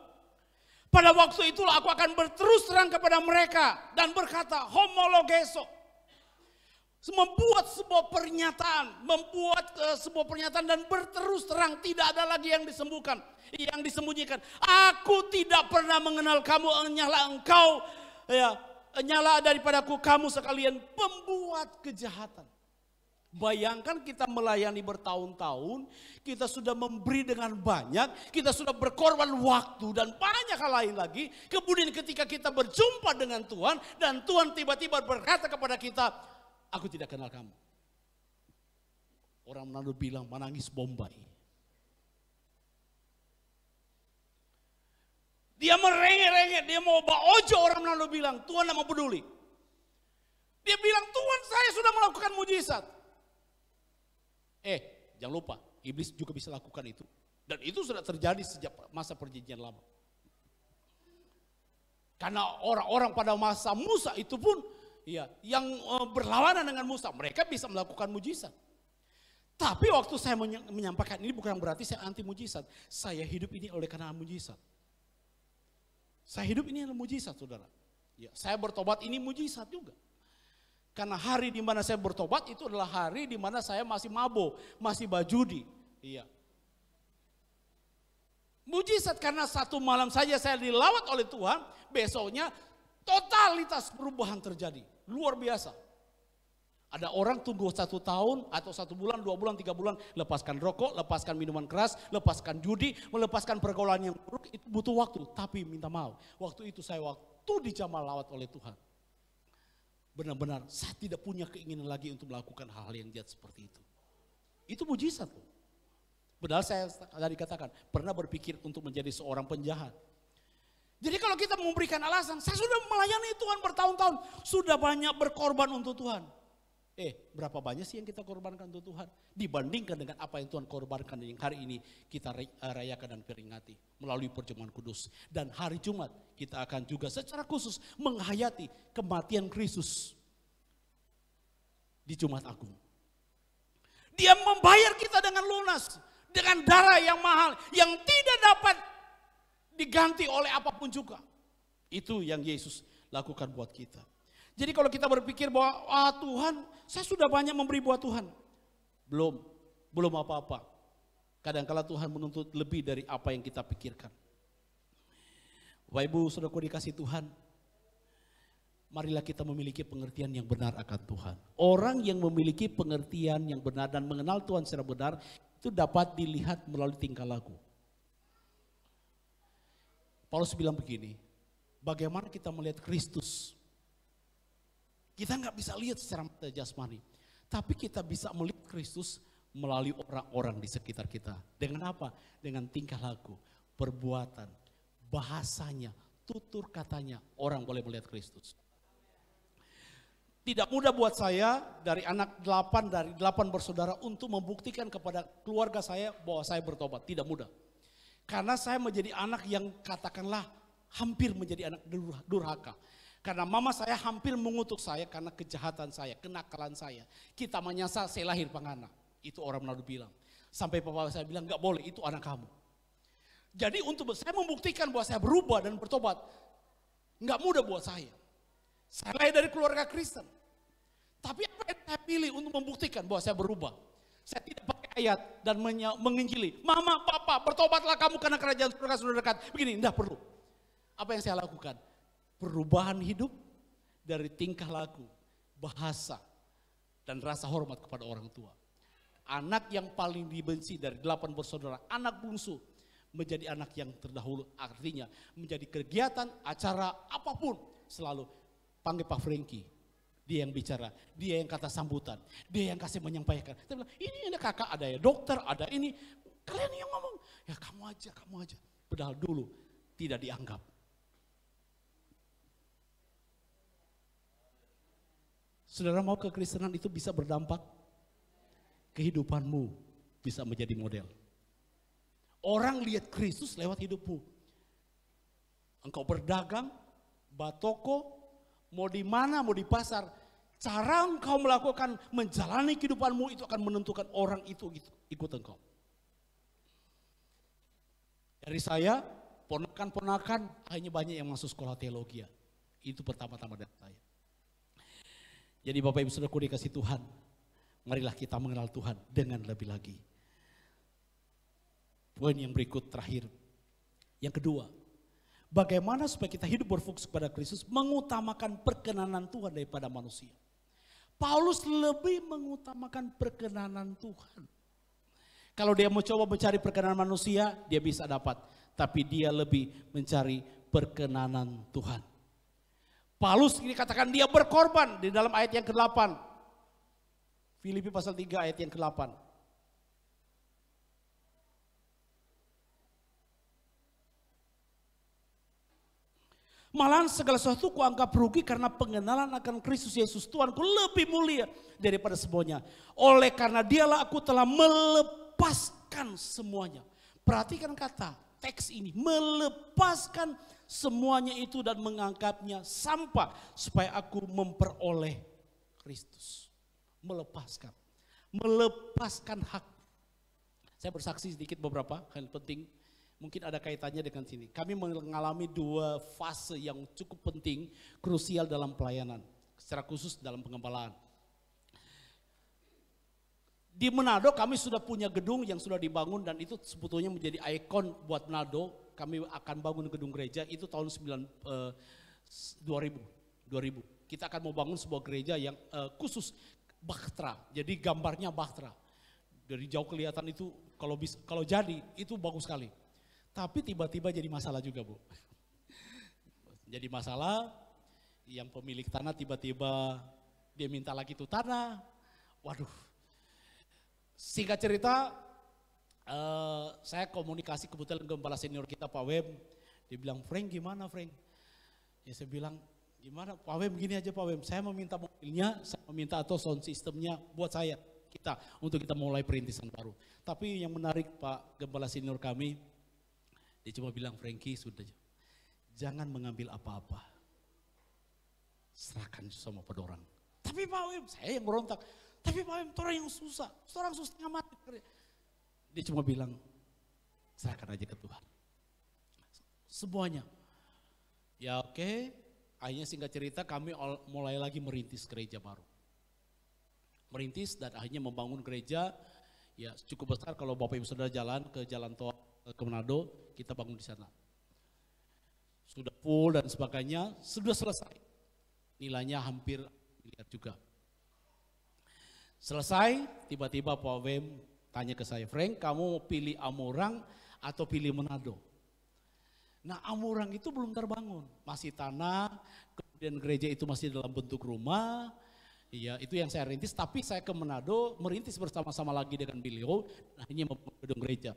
[SPEAKER 6] Pada waktu itulah aku akan berterus terang kepada mereka dan berkata, homologeso. Membuat sebuah pernyataan dan berterus terang, tidak ada lagi yang disembunyikan. Aku tidak pernah mengenal kamu, hanyalah engkau, nyala daripadaku kamu sekalian pembuat kejahatan. Bayangkan kita melayani bertahun-tahun, kita sudah memberi dengan banyak, kita sudah berkorban waktu dan banyak hal lain lagi. Kemudian ketika kita berjumpa dengan Tuhan dan Tuhan tiba-tiba berkata kepada kita, aku tidak kenal kamu. Orang Manado bilang menangis Bombay. Dia merengek-rengek, dia mau baojo, orang Manado bilang, Tuhan tidak mau peduli. Dia bilang, Tuhan saya sudah melakukan mujizat. Jangan lupa, iblis juga bisa lakukan itu. Dan itu sudah terjadi sejak masa perjanjian lama. Karena orang-orang pada masa Musa itu pun yang berlawanan dengan Musa, mereka bisa melakukan mujizat. Tapi waktu saya menyampaikan ini bukan berarti saya anti mujizat. Saya hidup ini oleh karena mujizat. Saya hidup ini adalah mujizat, saudara. Saya bertobat ini mujizat juga. Karena hari di mana saya bertobat itu adalah hari di mana saya masih mabuk, masih bajudi. Mujizat karena satu malam saja saya dilawat oleh Tuhan, besoknya totalitas perubahan terjadi. Luar biasa. Ada orang tunggu 1 tahun atau 1 bulan, 2 bulan, 3 bulan, lepaskan rokok, lepaskan minuman keras, lepaskan judi, melepaskan pergaulan yang buruk, itu butuh waktu. Tapi minta maaf, waktu itu saya dijamah lawat oleh Tuhan. Benar-benar saya tidak punya keinginan lagi untuk melakukan hal-hal yang jahat seperti itu. Itu mujizat loh. Padahal saya tadi katakan pernah berpikir untuk menjadi seorang penjahat. Jadi kalau kita memberikan alasan, saya sudah melayani Tuhan bertahun-tahun, sudah banyak berkorban untuk Tuhan. Berapa banyak sih yang kita korbankan untuk Tuhan dibandingkan dengan apa yang Tuhan korbankan yang hari ini kita rayakan dan peringati melalui perjamuan kudus. Dan hari Jumat kita akan juga secara khusus menghayati kematian Kristus di Jumat Agung. Dia membayar kita dengan lunas, dengan darah yang mahal yang tidak dapat diganti oleh apapun juga. Itu yang Yesus lakukan buat kita. Jadi kalau kita berpikir bahwa Tuhan, saya sudah banyak memberi buat Tuhan. Belum apa-apa. Kadang-kala Tuhan menuntut lebih dari apa yang kita pikirkan. Bapak Ibu, saudaraku dikasih Tuhan, marilah kita memiliki pengertian yang benar akan Tuhan. Orang yang memiliki pengertian yang benar dan mengenal Tuhan secara benar, itu dapat dilihat melalui tingkah laku. Paulus bilang begini, bagaimana kita melihat Kristus? Kita nggak bisa lihat secara mata jasmani, tapi kita bisa melihat Kristus melalui orang-orang di sekitar kita. Dengan apa? Dengan tingkah laku, perbuatan, bahasanya, tutur katanya, orang boleh melihat Kristus. Tidak mudah buat saya dari anak 8 bersaudara untuk membuktikan kepada keluarga saya bahwa saya bertobat. Tidak mudah. Karena saya menjadi anak yang katakanlah hampir menjadi anak durhaka. Karena mama saya hampir mengutuk saya karena kejahatan saya, kenakalan saya. Kita menyasar saya lahir pangana. Itu orang Manado bilang. Sampai papa saya bilang, nggak boleh, itu anak kamu. Jadi untuk saya membuktikan bahwa saya berubah dan bertobat, nggak mudah buat saya. Saya lahir dari keluarga Kristen. Tapi apa yang saya pilih untuk membuktikan bahwa saya berubah? Saya tidak pakai ayat dan menginjili. Mama, papa, bertobatlah kamu karena kerajaan surga sudah dekat. Begini, tidak perlu. Apa yang saya lakukan? Perubahan hidup dari tingkah laku, bahasa, dan rasa hormat kepada orang tua. Anak yang paling dibenci dari 8 bersaudara, anak bungsu, menjadi anak yang terdahulu. Artinya menjadi kegiatan, acara, apapun, selalu panggil Pak Frankie. Dia yang bicara, dia yang kata sambutan, dia yang kasih menyampaikan. Saya bilang, ini ada kakak, ada ya dokter, ada ini. Kalian yang ngomong, ya kamu aja, kamu aja. Padahal dulu tidak dianggap. Saudara mau kekristenan itu bisa berdampak? Kehidupanmu bisa menjadi model. Orang lihat Kristus lewat hidupmu. Engkau berdagang, batoko, mau di mana, mau di pasar. Cara engkau melakukan, menjalani kehidupanmu itu akan menentukan orang itu ikut engkau. Dari saya, ponakan-ponakan hanya banyak yang masuk sekolah teologi. Itu pertama-tama dari saya. Jadi Bapak Ibu Saudaraku dikasih Tuhan, marilah kita mengenal Tuhan dengan lebih lagi. Poin yang berikut terakhir. Yang kedua, bagaimana supaya kita hidup berfokus pada Kristus, mengutamakan perkenanan Tuhan daripada manusia. Paulus lebih mengutamakan perkenanan Tuhan. Kalau dia mau coba mencari perkenanan manusia, dia bisa dapat. Tapi dia lebih mencari perkenanan Tuhan. Paulus ini katakan dia berkorban di dalam ayat yang ke-8. Filipi pasal 3 ayat yang ke-8. Malahan segala sesuatu kuanggap rugi karena pengenalan akan Kristus Yesus Tuhanku lebih mulia daripada semuanya. Oleh karena dialah aku telah melepaskan semuanya. Perhatikan kata teks ini, melepaskan semuanya itu dan menganggapnya sampah supaya aku memperoleh Kristus. Melepaskan hak. Saya bersaksi sedikit beberapa hal penting, mungkin ada kaitannya dengan sini. Kami mengalami 2 fase yang cukup penting, krusial dalam pelayanan, secara khusus dalam pengembalaan. Di Manado kami sudah punya gedung yang sudah dibangun dan itu sebetulnya menjadi ikon buat Manado. Kami akan bangun gedung gereja itu tahun 2000. Kita akan mau bangun sebuah gereja yang khusus Bahtera. Jadi gambarnya Bahtera. Dari jauh kelihatan itu kalau jadi itu bagus sekali. Tapi tiba-tiba jadi masalah juga, Bu. Jadi masalah yang pemilik tanah tiba-tiba dia minta lagi itu tanah. Waduh. Singkat cerita, saya komunikasi kebetulan gembala senior kita Pak Wem. Dia bilang, Frank gimana Frank? Ya saya bilang, gimana Pak Wem, gini aja Pak Wem. Saya meminta mobilnya, saya meminta atau sound systemnya buat saya, untuk kita mulai perintisan baru. Tapi yang menarik Pak gembala senior kami, dia cuma bilang, Frankie sudah, jangan mengambil apa-apa. Serahkan sama pada orang. Tapi Pak Wem, saya yang berontak. Tapi Pak Wem, orang yang susah, orang susah amat. Dia cuma bilang, serahkan aja ke Tuhan. Semuanya. Ya oke, akhirnya singkat cerita kami mulai lagi merintis gereja baru. Merintis dan akhirnya membangun gereja, ya cukup besar kalau Bapak Ibu Saudara jalan ke Jalan Tol ke Manado, kita bangun di sana. Sudah full dan sebagainya, sudah selesai. Nilainya hampir miliar juga. Selesai, tiba-tiba Pak Wem tanya ke saya, Frank, kamu mau pilih Amurang atau pilih Manado? Nah, Amurang itu belum terbangun, masih tanah, kemudian gereja itu masih dalam bentuk rumah. Ya, itu yang saya rintis, tapi saya ke Manado merintis bersama-sama lagi dengan beliau, akhirnya membangun gedung gereja.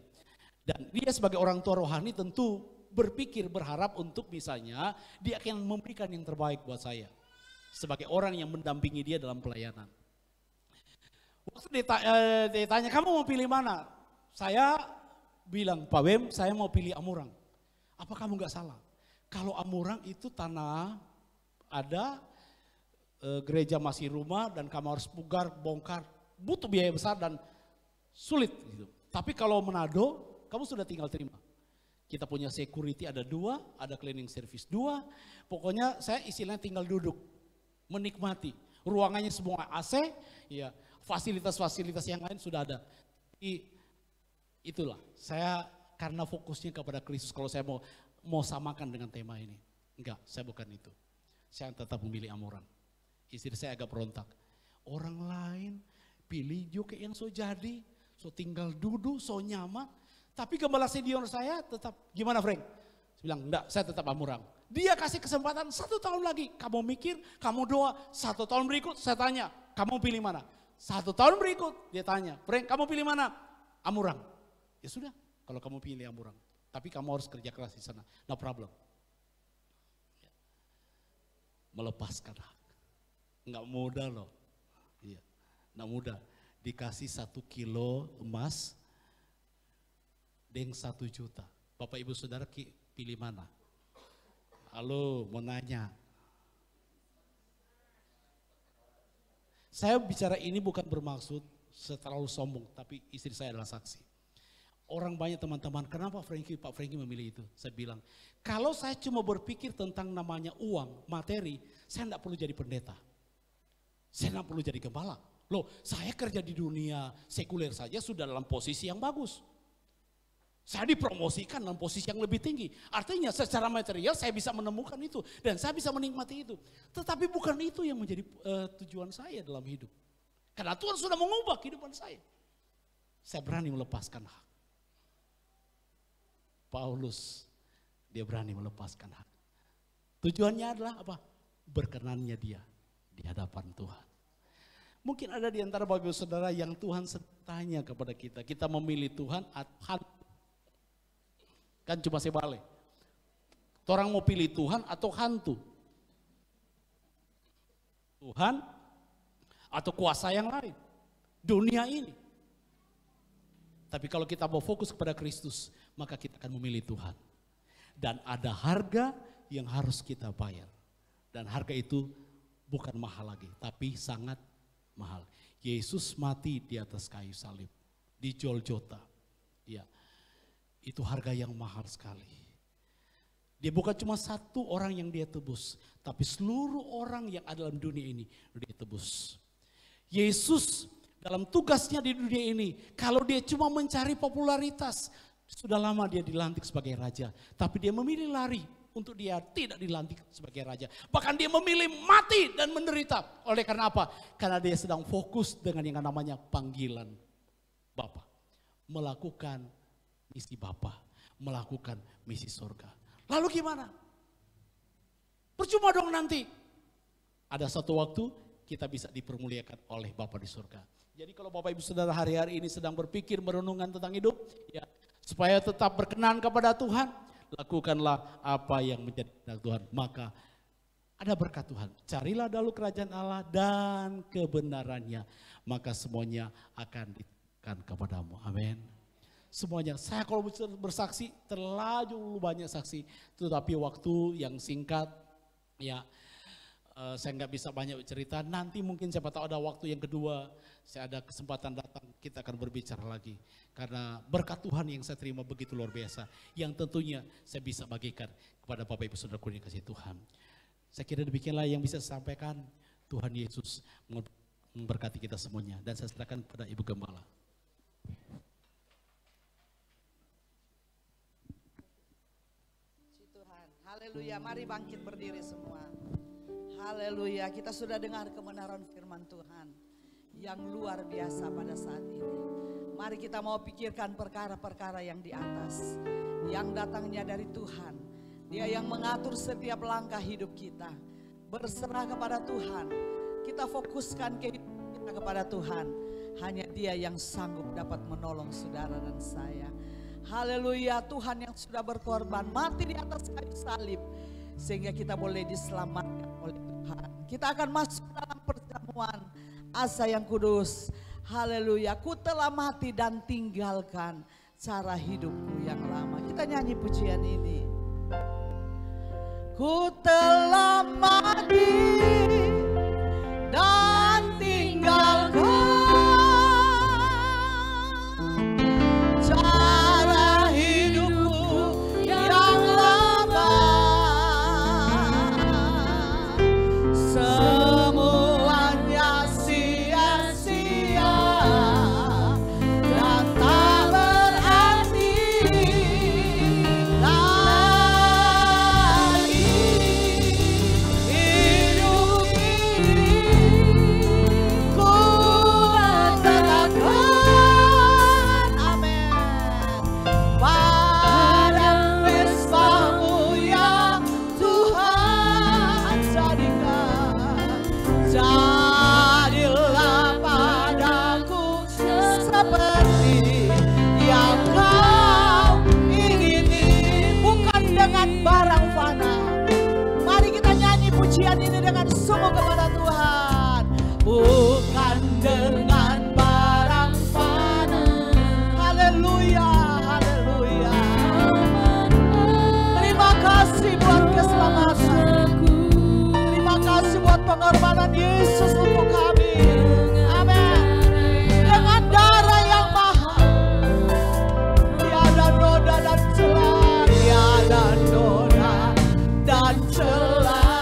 [SPEAKER 6] Dan dia sebagai orang tua rohani tentu berharap untuk misalnya dia akan memberikan yang terbaik buat saya. Sebagai orang yang mendampingi dia dalam pelayanan. Waktu ditanya, kamu mau pilih mana? Saya bilang, Pak Wem, saya mau pilih Amurang. Apa kamu gak salah? Kalau Amurang itu tanah ada, gereja masih rumah dan kamu harus pugar, bongkar, butuh biaya besar dan sulit gitu. Tapi kalau Manado, kamu sudah tinggal terima. Kita punya security ada 2, ada cleaning service 2. Pokoknya saya istilahnya tinggal duduk, menikmati. Ruangannya semua AC, ya fasilitas-fasilitas yang lain sudah ada. Itulah, saya karena fokusnya kepada Kristus, kalau saya mau samakan dengan tema ini. Enggak, saya bukan itu. Saya tetap memilih Amurang. Istri saya agak berontak. Orang lain pilih juga yang so jadi, so tinggal duduk, so nyaman. Tapi gembala senior saya tetap, gimana Frank? Saya bilang, enggak, saya tetap Amurang. Dia kasih kesempatan 1 tahun lagi. Kamu mikir, kamu doa. 1 tahun berikut saya tanya, kamu pilih mana? 1 tahun berikut dia tanya, Frank kamu pilih mana? Amurang. Ya sudah, kalau kamu pilih Amurang. Tapi kamu harus kerja keras di sana, no problem. Melepaskan hak. Enggak mudah loh. Iya, enggak mudah. Dikasih 1 kilo emas, deng 1 juta. Bapak ibu saudara pilih mana? Halo, mau nanya. Saya bicara ini bukan bermaksud terlalu sombong, tapi istri saya adalah saksi. Orang banyak teman-teman, kenapa Pak Frankie memilih itu? Saya bilang, kalau saya cuma berpikir tentang namanya uang, materi, saya tidak perlu jadi pendeta. Saya tidak perlu jadi gembala. Loh, saya kerja di dunia sekuler saja sudah dalam posisi yang bagus. Saya dipromosikan dalam posisi yang lebih tinggi. Artinya secara material saya bisa menemukan itu. Dan saya bisa menikmati itu. Tetapi bukan itu yang menjadi tujuan saya dalam hidup. Karena Tuhan sudah mengubah kehidupan saya. Saya berani melepaskan hak. Paulus, dia berani melepaskan hak. Tujuannya adalah apa? Berkenannya dia di hadapan Tuhan. Mungkin ada di antara bapak ibu saudara yang Tuhan tanya kepada kita. Kita memilih Tuhan atau kan cuma sebalik. Orang mau pilih Tuhan atau hantu? Tuhan atau kuasa yang lain. Dunia ini. Tapi kalau kita mau fokus kepada Kristus, maka kita akan memilih Tuhan. Dan ada harga yang harus kita bayar. Dan harga itu bukan mahal lagi, tapi sangat mahal. Yesus mati di atas kayu salib, di Golgota. Ya. Itu harga yang mahal sekali. Dia bukan cuma 1 orang yang dia tebus, tapi seluruh orang yang ada dalam dunia ini dia tebus. Yesus dalam tugasnya di dunia ini, kalau dia cuma mencari popularitas, sudah lama dia dilantik sebagai raja. Tapi dia memilih lari untuk dia tidak dilantik sebagai raja. Bahkan dia memilih mati dan menderita. Oleh karena apa? Karena dia sedang fokus dengan yang namanya panggilan Bapa. Melakukan misi Bapa, melakukan misi surga. Lalu gimana? Percuma dong nanti. Ada satu waktu kita bisa dipermuliakan oleh Bapa di surga. Jadi kalau Bapak Ibu Saudara hari-hari ini sedang berpikir merenungkan tentang hidup, ya supaya tetap berkenan kepada Tuhan, lakukanlah apa yang menjadi kehendak Tuhan. Maka ada berkat Tuhan. Carilah dahulu kerajaan Allah dan kebenarannya, maka semuanya akan diberikan kepadamu. Amin. Semuanya, saya kalau bersaksi terlalu banyak saksi, tetapi waktu yang singkat, ya saya nggak bisa banyak cerita. Nanti mungkin siapa tahu ada waktu yang kedua, saya ada kesempatan datang, kita akan berbicara lagi. Karena berkat Tuhan yang saya terima begitu luar biasa, yang tentunya saya bisa bagikan kepada Bapak Ibu Saudaraku yang kasih Tuhan. Saya kira demikianlah yang bisa saya sampaikan. Tuhan Yesus memberkati kita semuanya, dan saya serahkan kepada Ibu Gembala.
[SPEAKER 5] Haleluya, mari bangkit berdiri semua. Haleluya, kita sudah dengar kebenaran firman Tuhan yang luar biasa pada saat ini. Mari kita mau pikirkan perkara-perkara yang di atas, yang datangnya dari Tuhan. Dia yang mengatur setiap langkah hidup kita. Berserah kepada Tuhan, kita fokuskan kehidupan kita kepada Tuhan. Hanya Dia yang sanggup dapat menolong saudara dan saya. Haleluya, Tuhan yang sudah berkorban, mati di atas kayu salib, sehingga kita boleh diselamatkan oleh Tuhan. Kita akan masuk dalam perjamuan asa yang kudus. Haleluya, ku telah mati dan tinggalkan cara hidupku yang lama. Kita nyanyi pujian ini. Ku telah mati dan tinggalkan sungguh-sungguh kepada Tuhan. Bukan dengan barang fana. Haleluya, haleluya. Terima kasih buat keselamatan. Terima kasih buat pengorbanan Yesus untuk kami. Amin. Dengan darah yang mahal, tiada noda dan celah, tiada noda dan celah.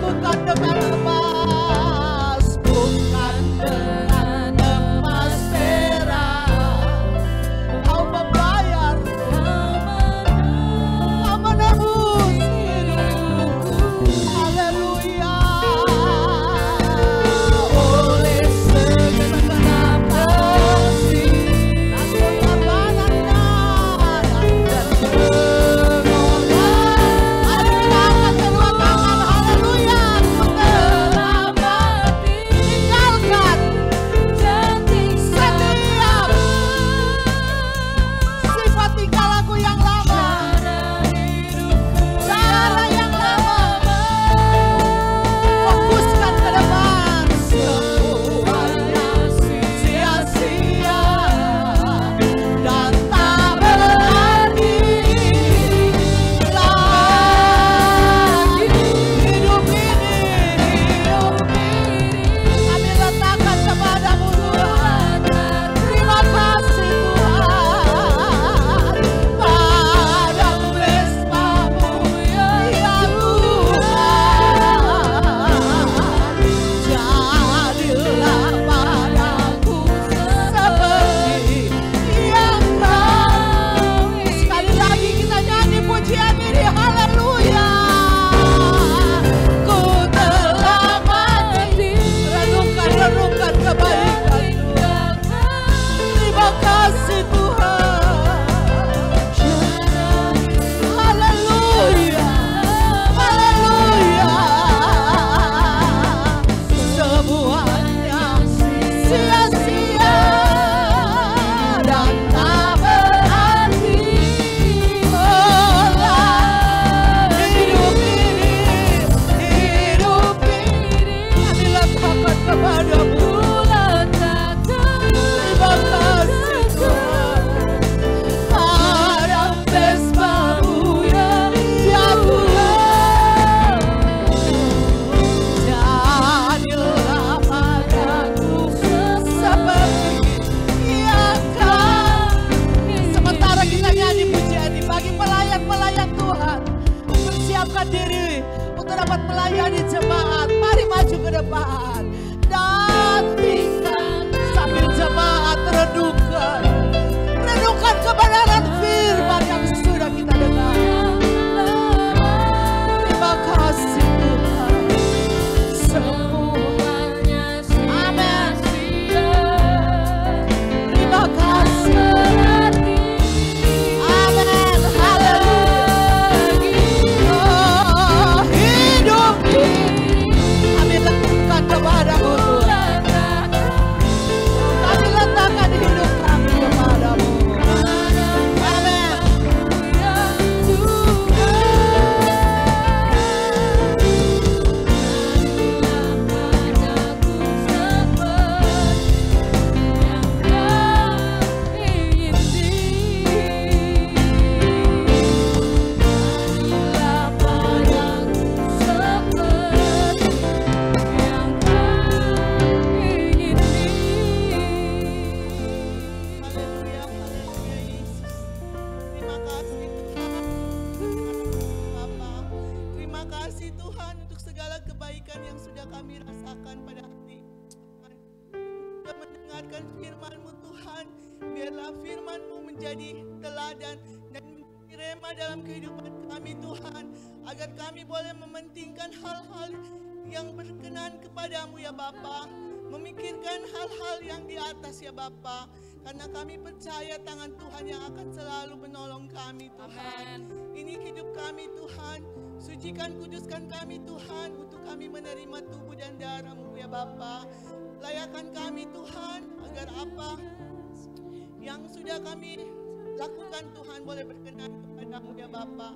[SPEAKER 5] Bukan dengan emas, bukan dengan emas perak. Kau membayar, kau menebus hidupku. Haleluya. Oleh segenap kasih dan pengorbanan darah dan pengorbanan. Mari kita angkat kedua tangan. Haleluya. Ku telah tinggalkan setiap sifat tingkah laku yang lama, cara yang lama. Fokuskan ke depan, semuanya sia-sia dan tak berarti lagi. Hidup ini kami letakkan kepadamu Tuhan. Terima kasih Tuhan. Padang mesbamu ya Tuhan. Jadilah padaku seperti yang Kau. Sekali lagi kita nyanyi pujian ini. Haleluya. Ku telah mati. Renungkan kebaikan Tuhan. Terima kasih Tuhan. Haleluya. Haleluya. Semuanya sia-sia dan tak berarti. Hidup ini kami letakkan kepadamu. Terima kasih Tuhan. Padang mesbamu ya Tuhan. Jadilah padaku seperti yang Kau. Sementara kita nyanyi pujian ini bagi pelayan-pelayan Tuhan, persiapkan diri untuk dapat melayani jemaat. Mari maju ke depan dan tinggal sambil jemaat renungkan kebenaran firman yang sudah kita dengar. Terima kasih Tuhan. Semuanya amin. Terima kasih. Amin. Haleluya. Oh, hidup kami letakkan kepadamu Tuhan. Kami letakkan hidup kami kepadamu. Amin. Haleluya, haleluya Yesus. Terima kasih Tuhan. Bapa, terima kasih Tuhan untuk segala kebaikan yang sudah kami rasakan pada hari ini. Kita mendengarkan firman-Mu Tuhan, biarlah firman-Mu menjadi teladan dan rema dalam kehidupan kami Tuhan, agar kami boleh mementingkan hal-hal yang berkenan kepadamu ya Bapa, memikirkan hal-hal yang di atas ya Bapa, karena kami percaya tangan Tuhan yang akan selalu menolong kami Tuhan. Ini hidup kami Tuhan, sucikan kuduskan kami Tuhan, untuk kami menerima tubuh dan darah-Mu ya Bapa. Layakan kami Tuhan, agar apa yang sudah kami lakukan Tuhan boleh berkenan kepadamu ya Bapa.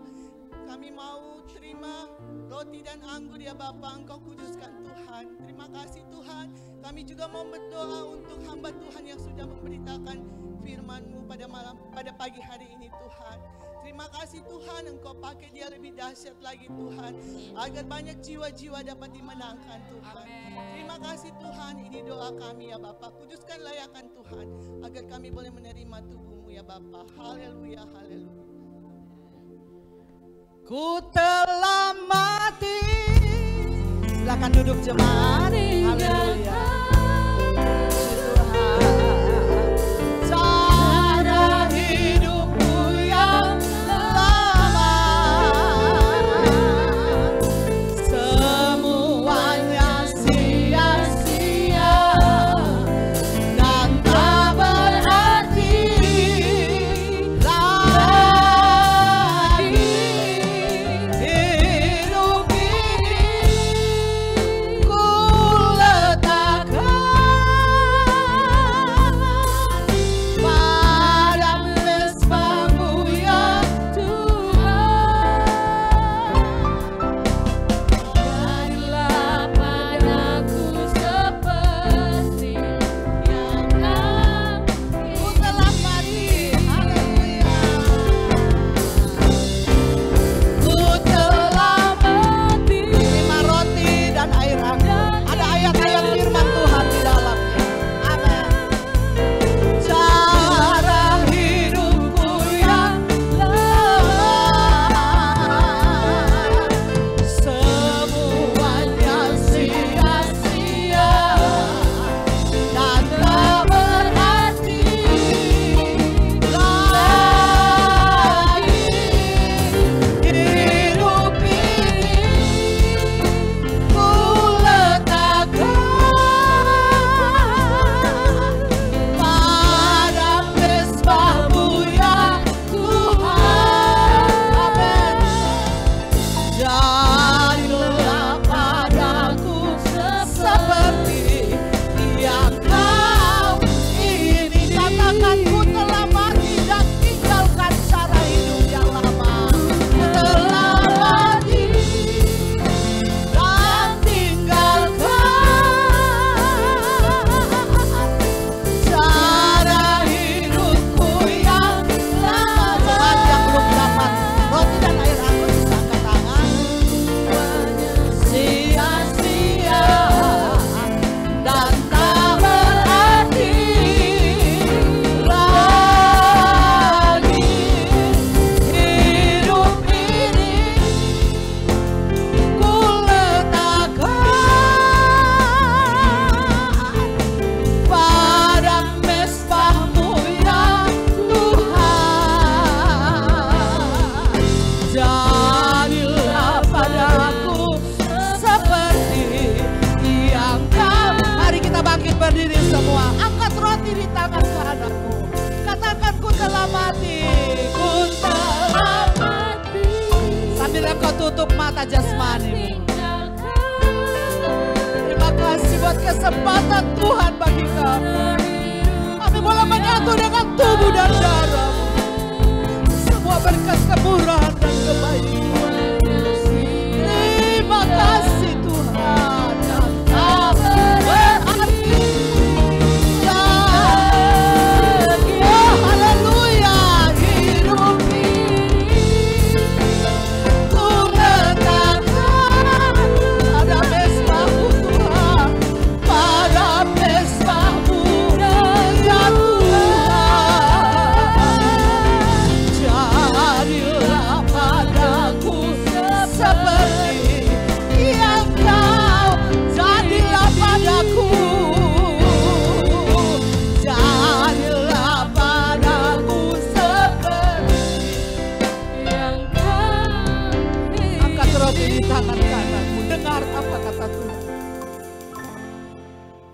[SPEAKER 3] Kami mau terima roti dan anggur ya Bapa, Engkau kuduskan Tuhan. Terima kasih Tuhan. Kami juga mau berdoa untuk hamba Tuhan yang sudah memberitakan firman-Mu pada pagi hari ini Tuhan. Terima kasih Tuhan, Engkau pakai dia lebih dahsyat lagi Tuhan, agar banyak jiwa-jiwa dapat dimenangkan Tuhan. Terima kasih Tuhan, ini doa kami ya Bapa. Kuduskan layakan Tuhan, agar kami boleh menerima tubuh-Mu ya Bapa. Haleluya, haleluya.
[SPEAKER 5] Ku telah mati. Silakan duduk jemaat. Haleluya. Cara hidupku yang lama, semuanya sia-sia dan tak berarti lagi. Hidup ini ku letakkan tutup mata jasmani. Terima kasih buat kesempatan Tuhan bagi kami. Kami boleh menyatu dengan tubuh dan darah. Semua berkat kemurahan dan kebaikan. Terima kasih Tuhan.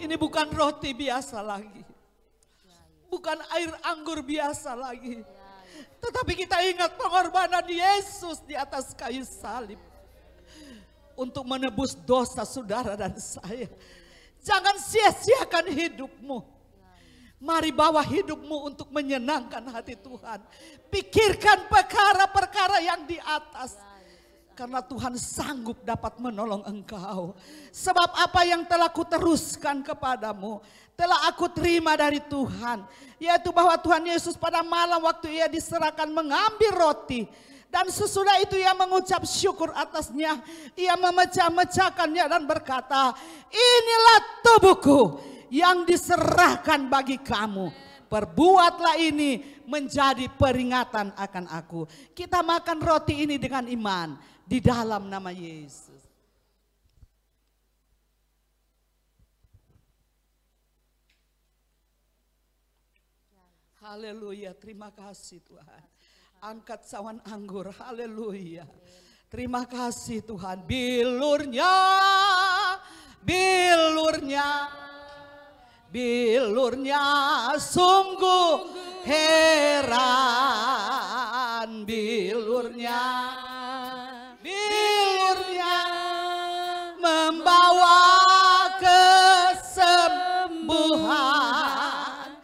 [SPEAKER 5] Ini bukan roti biasa lagi, bukan air anggur biasa lagi, tetapi kita ingat pengorbanan Yesus di atas kayu salib untuk menebus dosa saudara dan saya. Jangan sia-siakan hidupmu. Mari bawa hidupmu untuk menyenangkan hati Tuhan. Pikirkan perkara-perkara yang di atas, Karena Tuhan sanggup dapat menolong engkau. Sebab apa yang telah kuteruskan kepadamu telah aku terima dari Tuhan. Yaitu bahwa Tuhan Yesus pada malam waktu ia diserahkan mengambil roti. Dan sesudah itu ia mengucap syukur atasnya. Ia memecah-mecahkannya dan berkata, inilah tubuhku yang diserahkan bagi kamu. Perbuatlah ini menjadi peringatan akan aku. Kita makan roti ini dengan iman. Di dalam nama Yesus. Haleluya, terima kasih Tuhan. Angkat cawan anggur, haleluya. Terima kasih Tuhan. Bilurnya, bilurnya, bilurnya sungguh heran. Bilurnya, bilurnya membawa kesembuhan.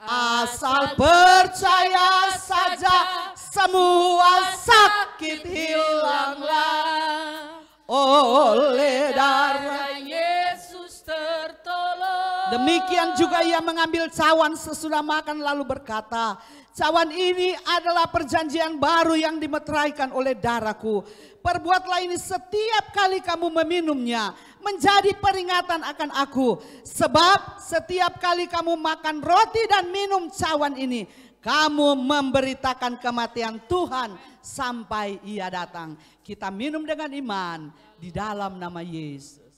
[SPEAKER 5] Asal percaya saja semua sakit hilanglah. Oleh darah
[SPEAKER 1] Yesus tertolong.
[SPEAKER 5] Demikian juga ia mengambil cawan sesudah makan lalu berkata, cawan ini adalah perjanjian baru yang dimeteraikan oleh darahku. Perbuatlah ini setiap kali kamu meminumnya menjadi peringatan akan aku. Sebab setiap kali kamu makan roti dan minum cawan ini, kamu memberitakan kematian Tuhan sampai ia datang. Kita minum dengan iman di dalam nama Yesus.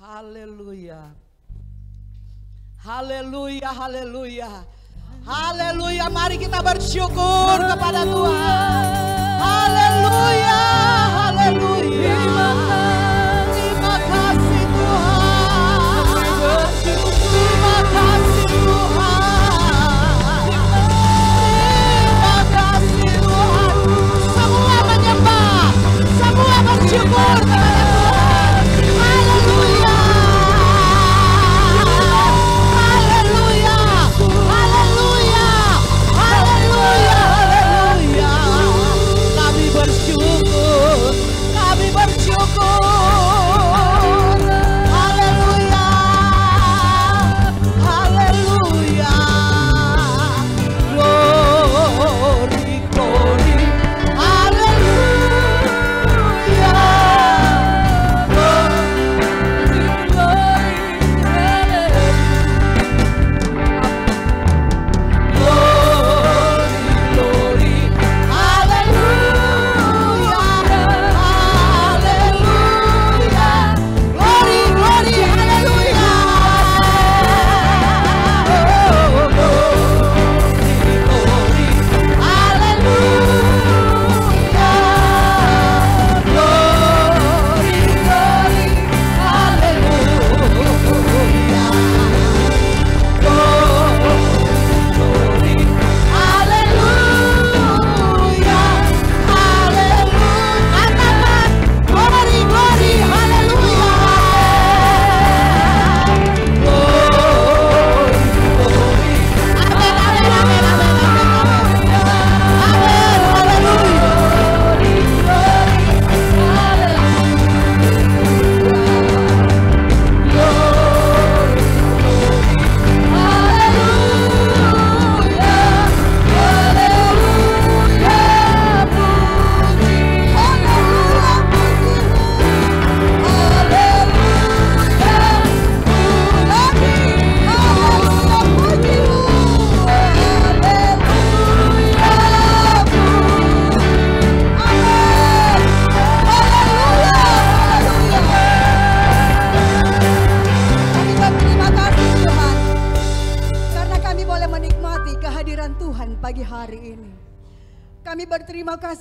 [SPEAKER 5] Haleluya. Haleluya, haleluya. Haleluya, mari kita bersyukur kepada Tuhan. Haleluya, haleluya. Terima kasih Tuhan. Terima kasih Tuhan. Terima kasih Tuhan. Semua menyembah, semua bersyukur kepada Tuhan. Haleluya.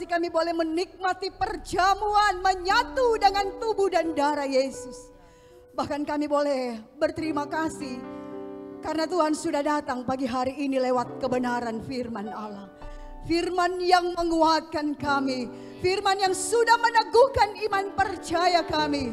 [SPEAKER 7] Kami boleh menikmati perjamuan menyatu dengan tubuh dan darah Yesus. Bahkan kami boleh berterima kasih karena Tuhan sudah datang pagi hari ini lewat kebenaran firman Allah. Firman yang menguatkan kami, firman yang sudah meneguhkan iman percaya kami.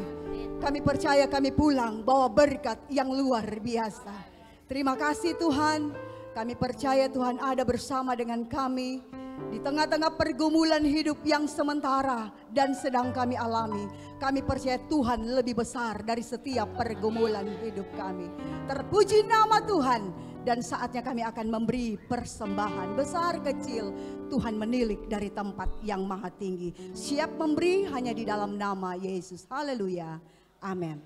[SPEAKER 7] Kami percaya kami pulang bawa berkat yang luar biasa. Terima kasih Tuhan, kami percaya Tuhan ada bersama dengan kami. Di tengah-tengah pergumulan hidup yang sementara dan sedang kami alami, kami percaya Tuhan lebih besar dari setiap pergumulan hidup kami. Terpuji nama Tuhan, dan saatnya kami akan memberi persembahan besar kecil. Tuhan menilik dari tempat yang maha tinggi. Siap memberi hanya di dalam nama Yesus. Haleluya. Amin.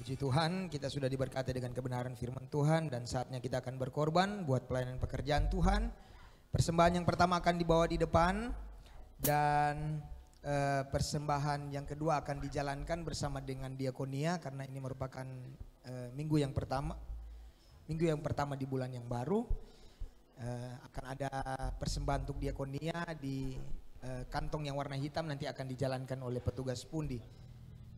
[SPEAKER 8] Puji Tuhan, kita sudah diberkati dengan kebenaran firman Tuhan dan saatnya kita akan berkorban buat pelayanan pekerjaan Tuhan. Persembahan yang pertama akan dibawa di depan dan persembahan yang kedua akan dijalankan bersama dengan diakonia karena ini merupakan minggu yang pertama di bulan yang baru. Akan ada persembahan untuk diakonia di kantong yang warna hitam, nanti akan dijalankan oleh petugas pundi.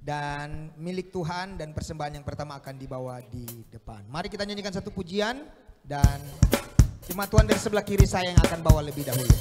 [SPEAKER 8] Dan milik Tuhan dan persembahan yang pertama akan dibawa di depan. Mari kita nyanyikan satu pujian dan jemaat Tuhan dari sebelah kiri saya yang akan bawa lebih dahulu.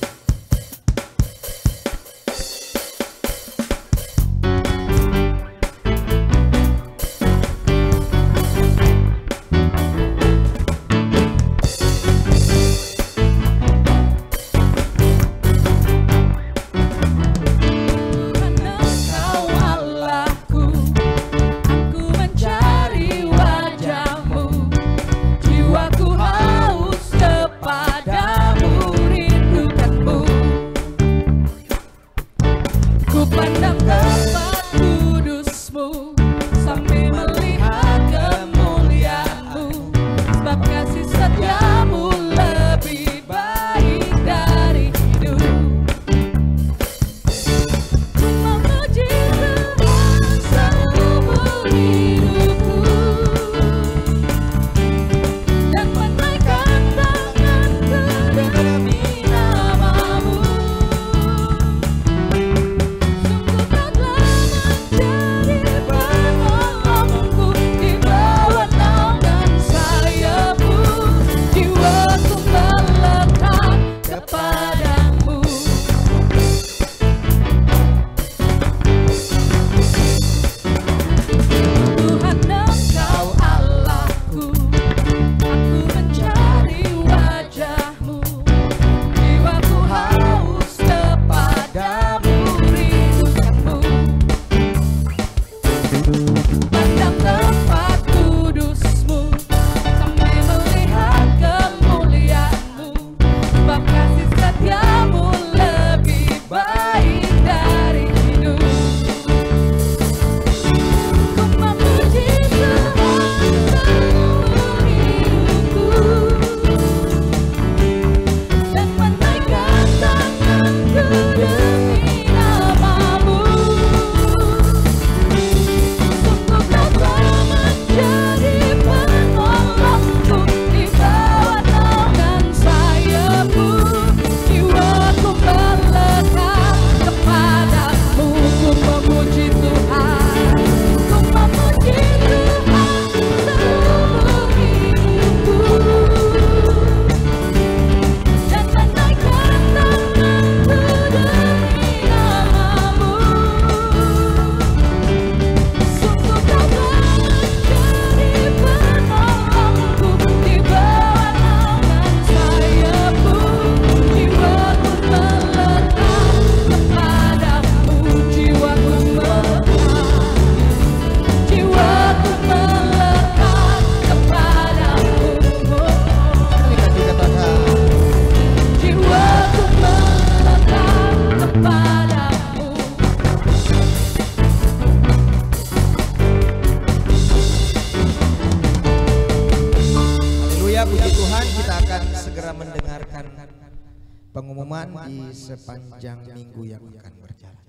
[SPEAKER 8] Pengumuman di sepanjang minggu yang akan berjalan.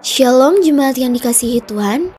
[SPEAKER 9] Shalom jemaat yang dikasihi Tuhan.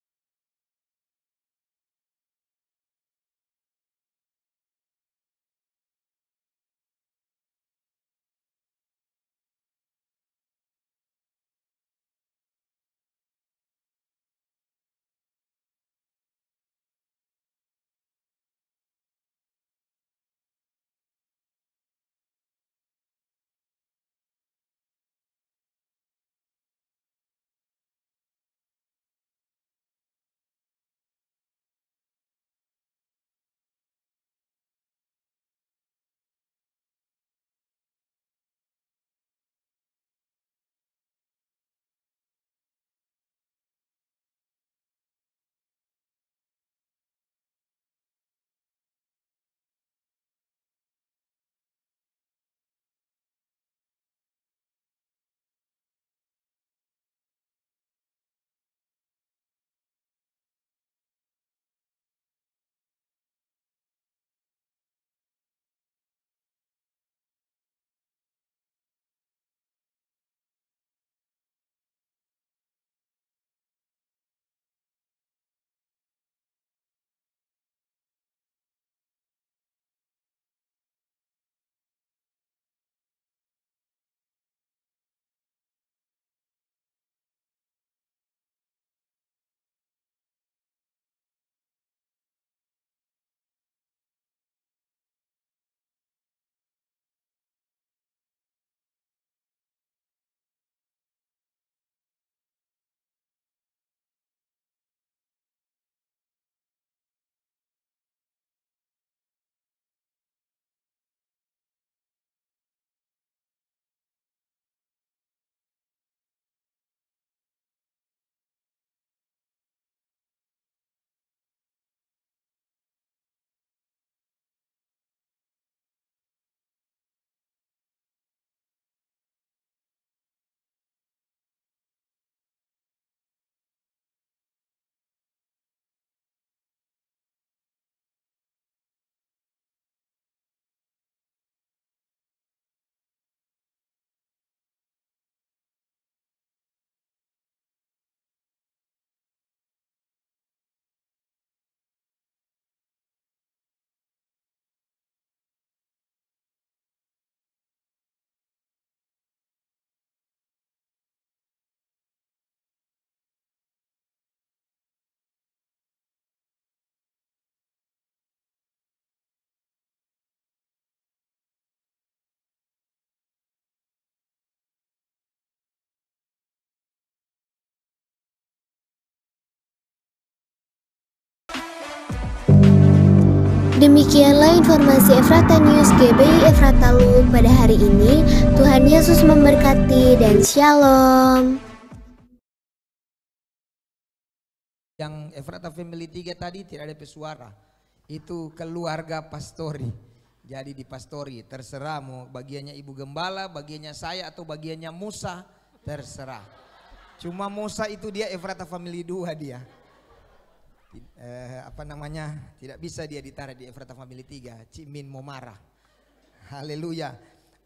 [SPEAKER 9] Demikianlah informasi Efrata News GBI Efrata Luwuk pada hari ini. Tuhan Yesus memberkati dan shalom.
[SPEAKER 8] Yang Efrata Family 3 tadi tidak ada pesuara. Itu keluarga pastori. Jadi di pastori terserah mau bagiannya Ibu Gembala, bagiannya saya atau bagiannya Musa, terserah. Cuma Musa itu dia Efrata Family 2 dia. Tidak bisa dia ditaruh di Efrata Family 3. Cimin mau marah. Haleluya.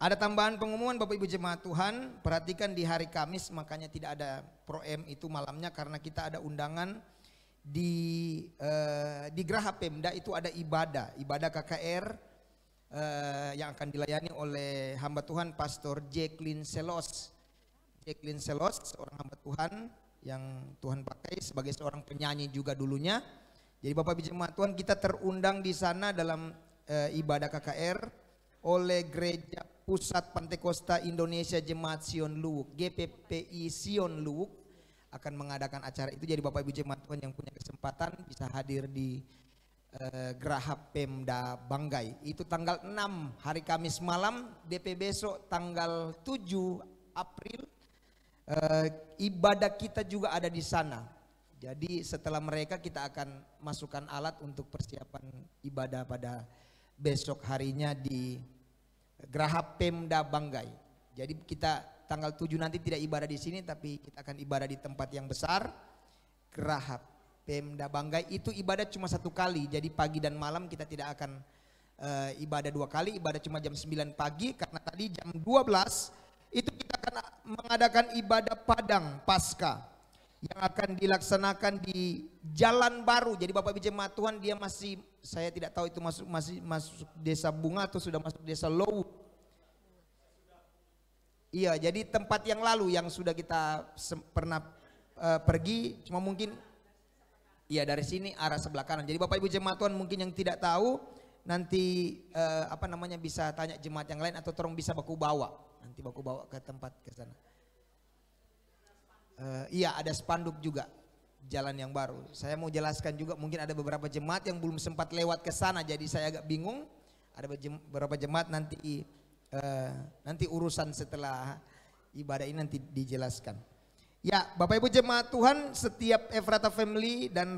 [SPEAKER 8] Ada tambahan pengumuman Bapak Ibu jemaat Tuhan, perhatikan di hari Kamis makanya tidak ada Pro-M itu malamnya karena kita ada undangan di Graha Pemda itu ada ibadah KKR yang akan dilayani oleh hamba Tuhan Pastor Jacqueline Selos. Jacqueline Selos seorang hamba Tuhan yang Tuhan pakai sebagai seorang penyanyi juga dulunya. Jadi Bapak Ibu jemaat Tuhan kita terundang di sana dalam ibadah KKR oleh Gereja Pusat Pantekosta Indonesia Jemaat Sion Luwuk, GPPI Sion Luwuk akan mengadakan acara itu. Jadi Bapak Ibu jemaat Tuhan yang punya kesempatan bisa hadir di Graha Pemda Banggai. Itu tanggal 6 hari Kamis malam, DP besok tanggal 7 April. Ibadah kita juga ada di sana. Jadi setelah mereka kita akan masukkan alat untuk persiapan ibadah pada besok harinya di Graha Pemda Banggai. Jadi kita tanggal 7 nanti tidak ibadah di sini tapi kita akan ibadah di tempat yang besar. Graha Pemda Banggai itu ibadah cuma 1 kali. Jadi pagi dan malam kita tidak akan ibadah 2 kali, ibadah cuma jam 9 pagi karena tadi jam 12 itu kita akan mengadakan ibadah Padang Paskah yang akan dilaksanakan di Jalan Baru. Jadi Bapak Ibu jemaat Tuhan dia masih, saya tidak tahu itu masih masuk Desa Bunga atau sudah masuk Desa Lowu. Iya, jadi tempat yang lalu yang sudah kita pernah pergi, cuma mungkin iya dari sini arah sebelah kanan. Jadi Bapak Ibu jemaat Tuhan mungkin yang tidak tahu nanti bisa tanya jemaat yang lain atau tolong bisa baku bawa. Nanti baku bawa ke tempat ke sana. Iya ada spanduk juga jalan yang baru. Saya mau jelaskan juga mungkin ada beberapa jemaat yang belum sempat lewat ke sana jadi saya agak bingung. Ada beberapa jemaat nanti urusan setelah ibadah ini nanti dijelaskan. Ya Bapak Ibu jemaat Tuhan setiap Efrata Family dan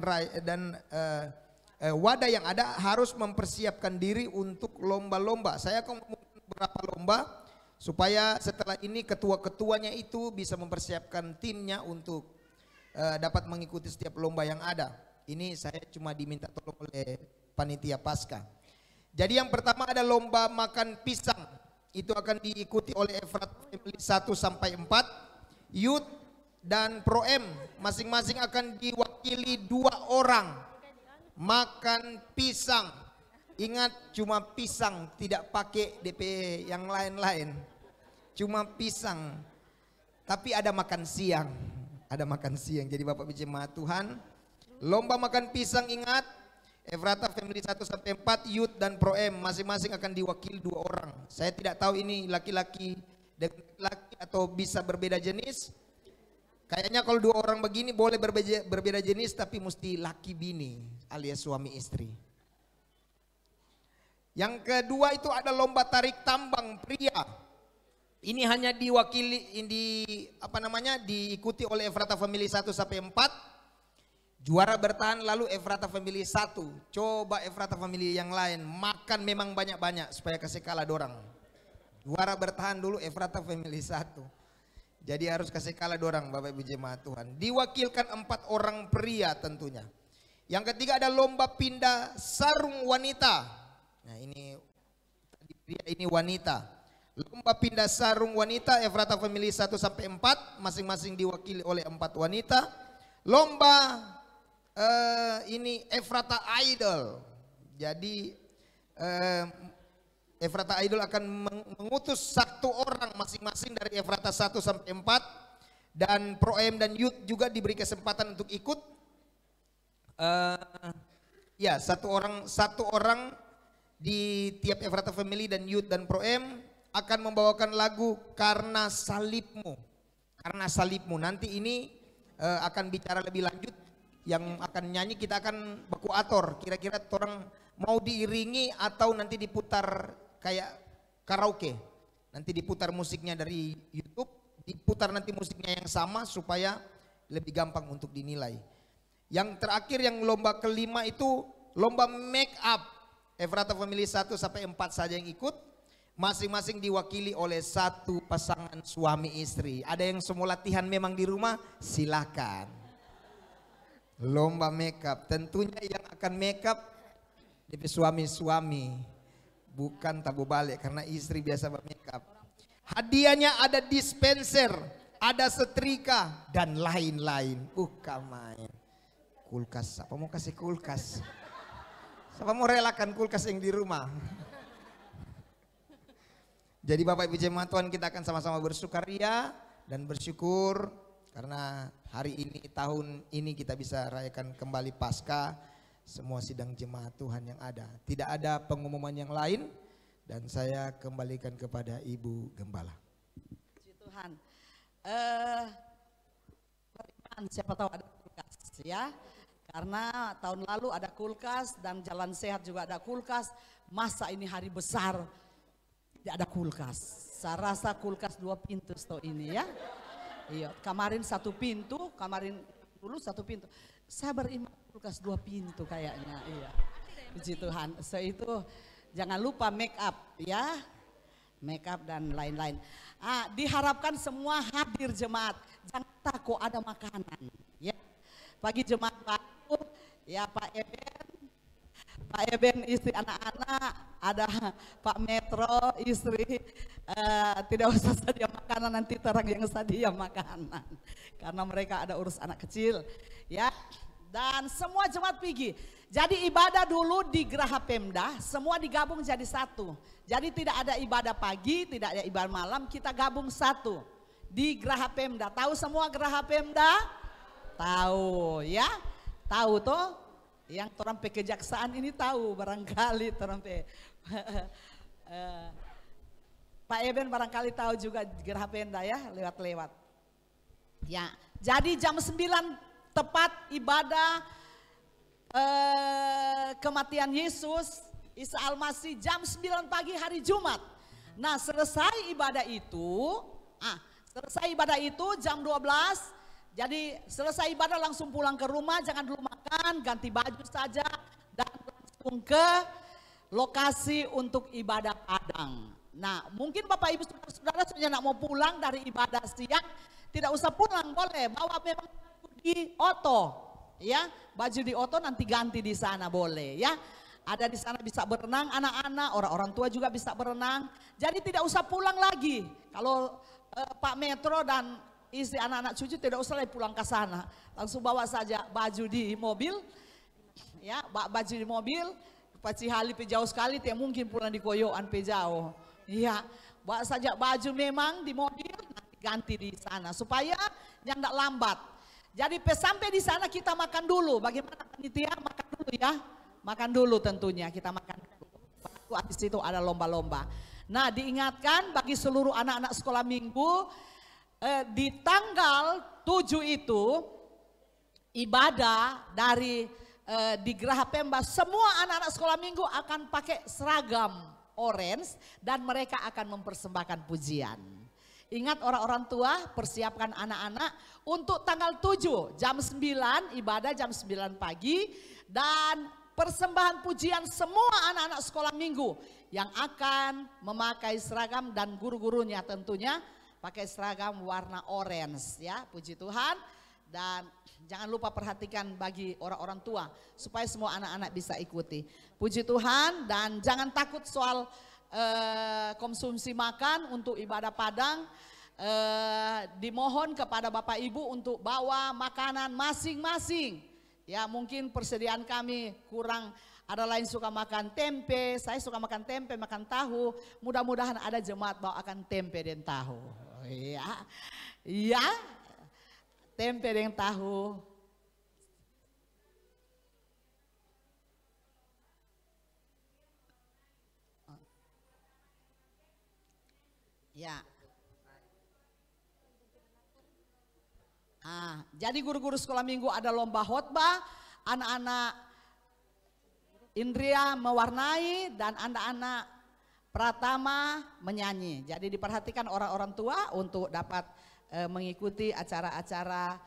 [SPEAKER 8] wadah yang ada harus mempersiapkan diri untuk lomba-lomba. Saya akan beberapa lomba supaya setelah ini ketua-ketuanya itu bisa mempersiapkan timnya untuk dapat mengikuti setiap lomba yang ada. Ini saya cuma diminta tolong oleh panitia Paskah. Jadi yang pertama ada lomba makan pisang. Itu akan diikuti oleh Efrata Family 1 sampai 4. Youth dan Pro-M masing-masing akan diwakili 2 orang. Makan pisang. Ingat cuma pisang, tidak pakai DP yang lain-lain. Cuma pisang. Tapi ada makan siang. Ada makan siang. Jadi Bapak Ibu jemaat Tuhan, lomba makan pisang ingat Efrata Family 1 sampai 4 Youth dan Pro-M masing-masing akan diwakili 2 orang. Saya tidak tahu ini laki-laki dan laki atau bisa berbeda jenis. Kayaknya kalau 2 orang begini boleh berbeda jenis tapi mesti laki bini alias suami istri. Yang kedua itu ada lomba tarik tambang pria. Ini hanya diikuti oleh Efrata Family 1 sampai 4. Juara bertahan lalu Efrata Family 1. Coba Efrata Family yang lain makan memang banyak-banyak supaya kasih kalah dorang. Juara bertahan dulu Efrata Family 1. Jadi harus kasih kalah dorang Bapak Ibu jemaat Tuhan. Diwakilkan 4 orang pria tentunya. Yang ketiga ada lomba pindah sarung wanita. Nah ini pria ini wanita. Lomba pindah sarung wanita Efrata Family 1 sampai 4 masing-masing diwakili oleh 4 wanita. Lomba ini Efrata Idol. Jadi Efrata Idol akan mengutus 1 orang masing-masing dari Efrata 1 sampai 4 dan Pro-M dan Youth juga diberi kesempatan untuk ikut. Ya, satu orang di tiap Efrata Family dan Youth dan Pro-M akan membawakan lagu Karena Salibmu. Karena Salibmu. Nanti ini akan bicara lebih lanjut. Yang akan nyanyi kita akan baku ator. Kira-kira orang mau diiringi atau nanti diputar kayak karaoke. Nanti diputar musiknya dari YouTube, diputar nanti musiknya yang sama supaya lebih gampang untuk dinilai. Yang terakhir yang lomba kelima itu lomba make up. Efrata Family 1 sampai 4 saja yang ikut. Masing-masing diwakili oleh satu pasangan suami istri. Ada yang semua latihan memang di rumah, silakan. Lomba make up, tentunya yang akan make up dari suami-suami, bukan tabu balik karena istri biasa make up. Hadiahnya ada dispenser, ada setrika dan lain-lain. Bukan main. Kulkas, siapa mau kasih kulkas? Siapa mau relakan kulkas yang di rumah? Jadi Bapak Ibu Jemaat Tuhan, kita akan sama-sama bersukaria dan bersyukur karena hari ini, tahun ini kita bisa rayakan kembali Paskah semua sidang jemaat Tuhan yang ada. Tidak ada pengumuman yang lain dan saya kembalikan kepada Ibu Gembala.
[SPEAKER 5] Puji Tuhan. Beriman, siapa tahu ada kulkas ya. Karena tahun lalu ada kulkas dan Jalan Sehat juga ada kulkas. Masa ini hari besar tidak ada kulkas. Saya rasa kulkas 2 pintu setelah ini ya. Iya, kemarin 1 pintu, kemarin dulu 1 pintu. Saya beriman kulkas 2 pintu kayaknya. Iya. Puji Tuhan. So itu jangan lupa make up ya. Make up dan lain-lain. Diharapkan semua hadir jemaat. Jangan takut ada makanan ya. Bagi jemaat baru ya Pak Eben istri anak-anak, ada Pak Metro istri, tidak usah sedia makanan, nanti terang yang sedia makanan karena mereka ada urus anak kecil ya. Dan semua jemaat pergi. Jadi ibadah dulu di Geraha Pemda semua digabung jadi satu. Jadi tidak ada ibadah pagi, tidak ada ibadah malam, kita gabung satu di Geraha Pemda. Tahu semua Geraha Pemda? Tahu ya, tahu toh. Yang orang kejaksaan ini tahu barangkali orang Pak Eben barangkali tahu juga Geraha Pemda ya, lewat-lewat. Ya, jadi jam 9 tepat ibadah kematian Yesus Isa Al-Masih jam 9 pagi hari Jumat. Nah, selesai ibadah itu jam 12. Jadi selesai ibadah langsung pulang ke rumah, jangan dulu makan, ganti baju saja dan langsung ke lokasi untuk ibadah Padang. Nah, mungkin Bapak Ibu Saudara sudah nak mau pulang dari ibadah siang, tidak usah pulang, boleh bawa memang di oto, ya baju di oto nanti ganti di sana boleh, ya. Ada di sana bisa berenang anak-anak, orang-orang tua juga bisa berenang. Jadi tidak usah pulang lagi. Kalau Pak Metro dan istri anak-anak cucu tidak usah lagi pulang ke sana, langsung bawa saja baju di mobil, ya baju di mobil. Pak Cihali jauh sekali, tidak mungkin pulang di Koyoan jauh, ya bawa saja baju memang di mobil, nanti ganti di sana supaya yang tidak lambat. Jadi sampai di sana kita makan dulu, bagaimana panitia makan dulu ya, makan dulu tentunya kita makan dulu. Habis itu ada lomba-lomba. Nah diingatkan bagi seluruh anak-anak sekolah minggu. Di tanggal 7 itu ibadah dari di Geraha Pemda semua anak-anak sekolah minggu akan pakai seragam orange dan mereka akan mempersembahkan pujian. Ingat orang-orang tua persiapkan anak-anak untuk tanggal 7 jam 9 ibadah jam 9 pagi dan persembahan pujian semua anak-anak sekolah minggu yang akan memakai seragam dan guru-gurunya tentunya pakai seragam warna orange ya, puji Tuhan. Dan jangan lupa perhatikan bagi orang-orang tua supaya semua anak-anak bisa ikuti. Puji Tuhan dan jangan takut soal konsumsi makan untuk ibadah Padang. Dimohon kepada Bapak Ibu untuk bawa makanan masing-masing. Ya mungkin persediaan kami kurang, ada lain suka makan tempe, saya suka makan tempe, makan tahu. Mudah-mudahan ada jemaat bawa akan tempe dan tahu. Iya, iya, tempe dengan tahu. Ya. Jadi guru-guru sekolah minggu ada lomba khotbah, anak-anak Indria mewarnai, dan anak-anak Pratama menyanyi. Jadi diperhatikan orang-orang tua untuk dapat mengikuti acara-acara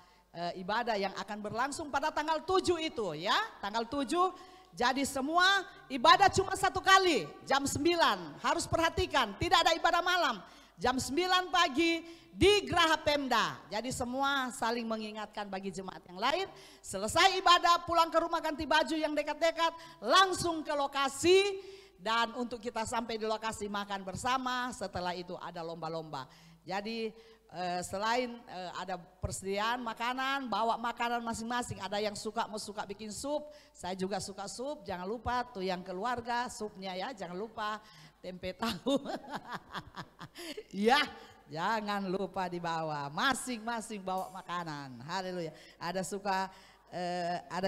[SPEAKER 5] ibadah yang akan berlangsung pada tanggal 7 itu ya. Tanggal 7, jadi semua ibadah cuma 1 kali, jam 9. Harus perhatikan, tidak ada ibadah malam. Jam 9 pagi di Graha Pemda. Jadi semua saling mengingatkan bagi jemaat yang lain. Selesai ibadah, pulang ke rumah ganti baju yang dekat-dekat, langsung ke lokasi. Dan untuk kita sampai di lokasi makan bersama, setelah itu ada lomba-lomba. Jadi selain ada persediaan makanan, bawa makanan masing-masing. Ada yang mau suka bikin sup, saya juga suka sup. Jangan lupa tuh yang keluarga supnya ya, jangan lupa tempe tahu. Ya, jangan lupa dibawa. Masing-masing bawa makanan. Haleluya. Ada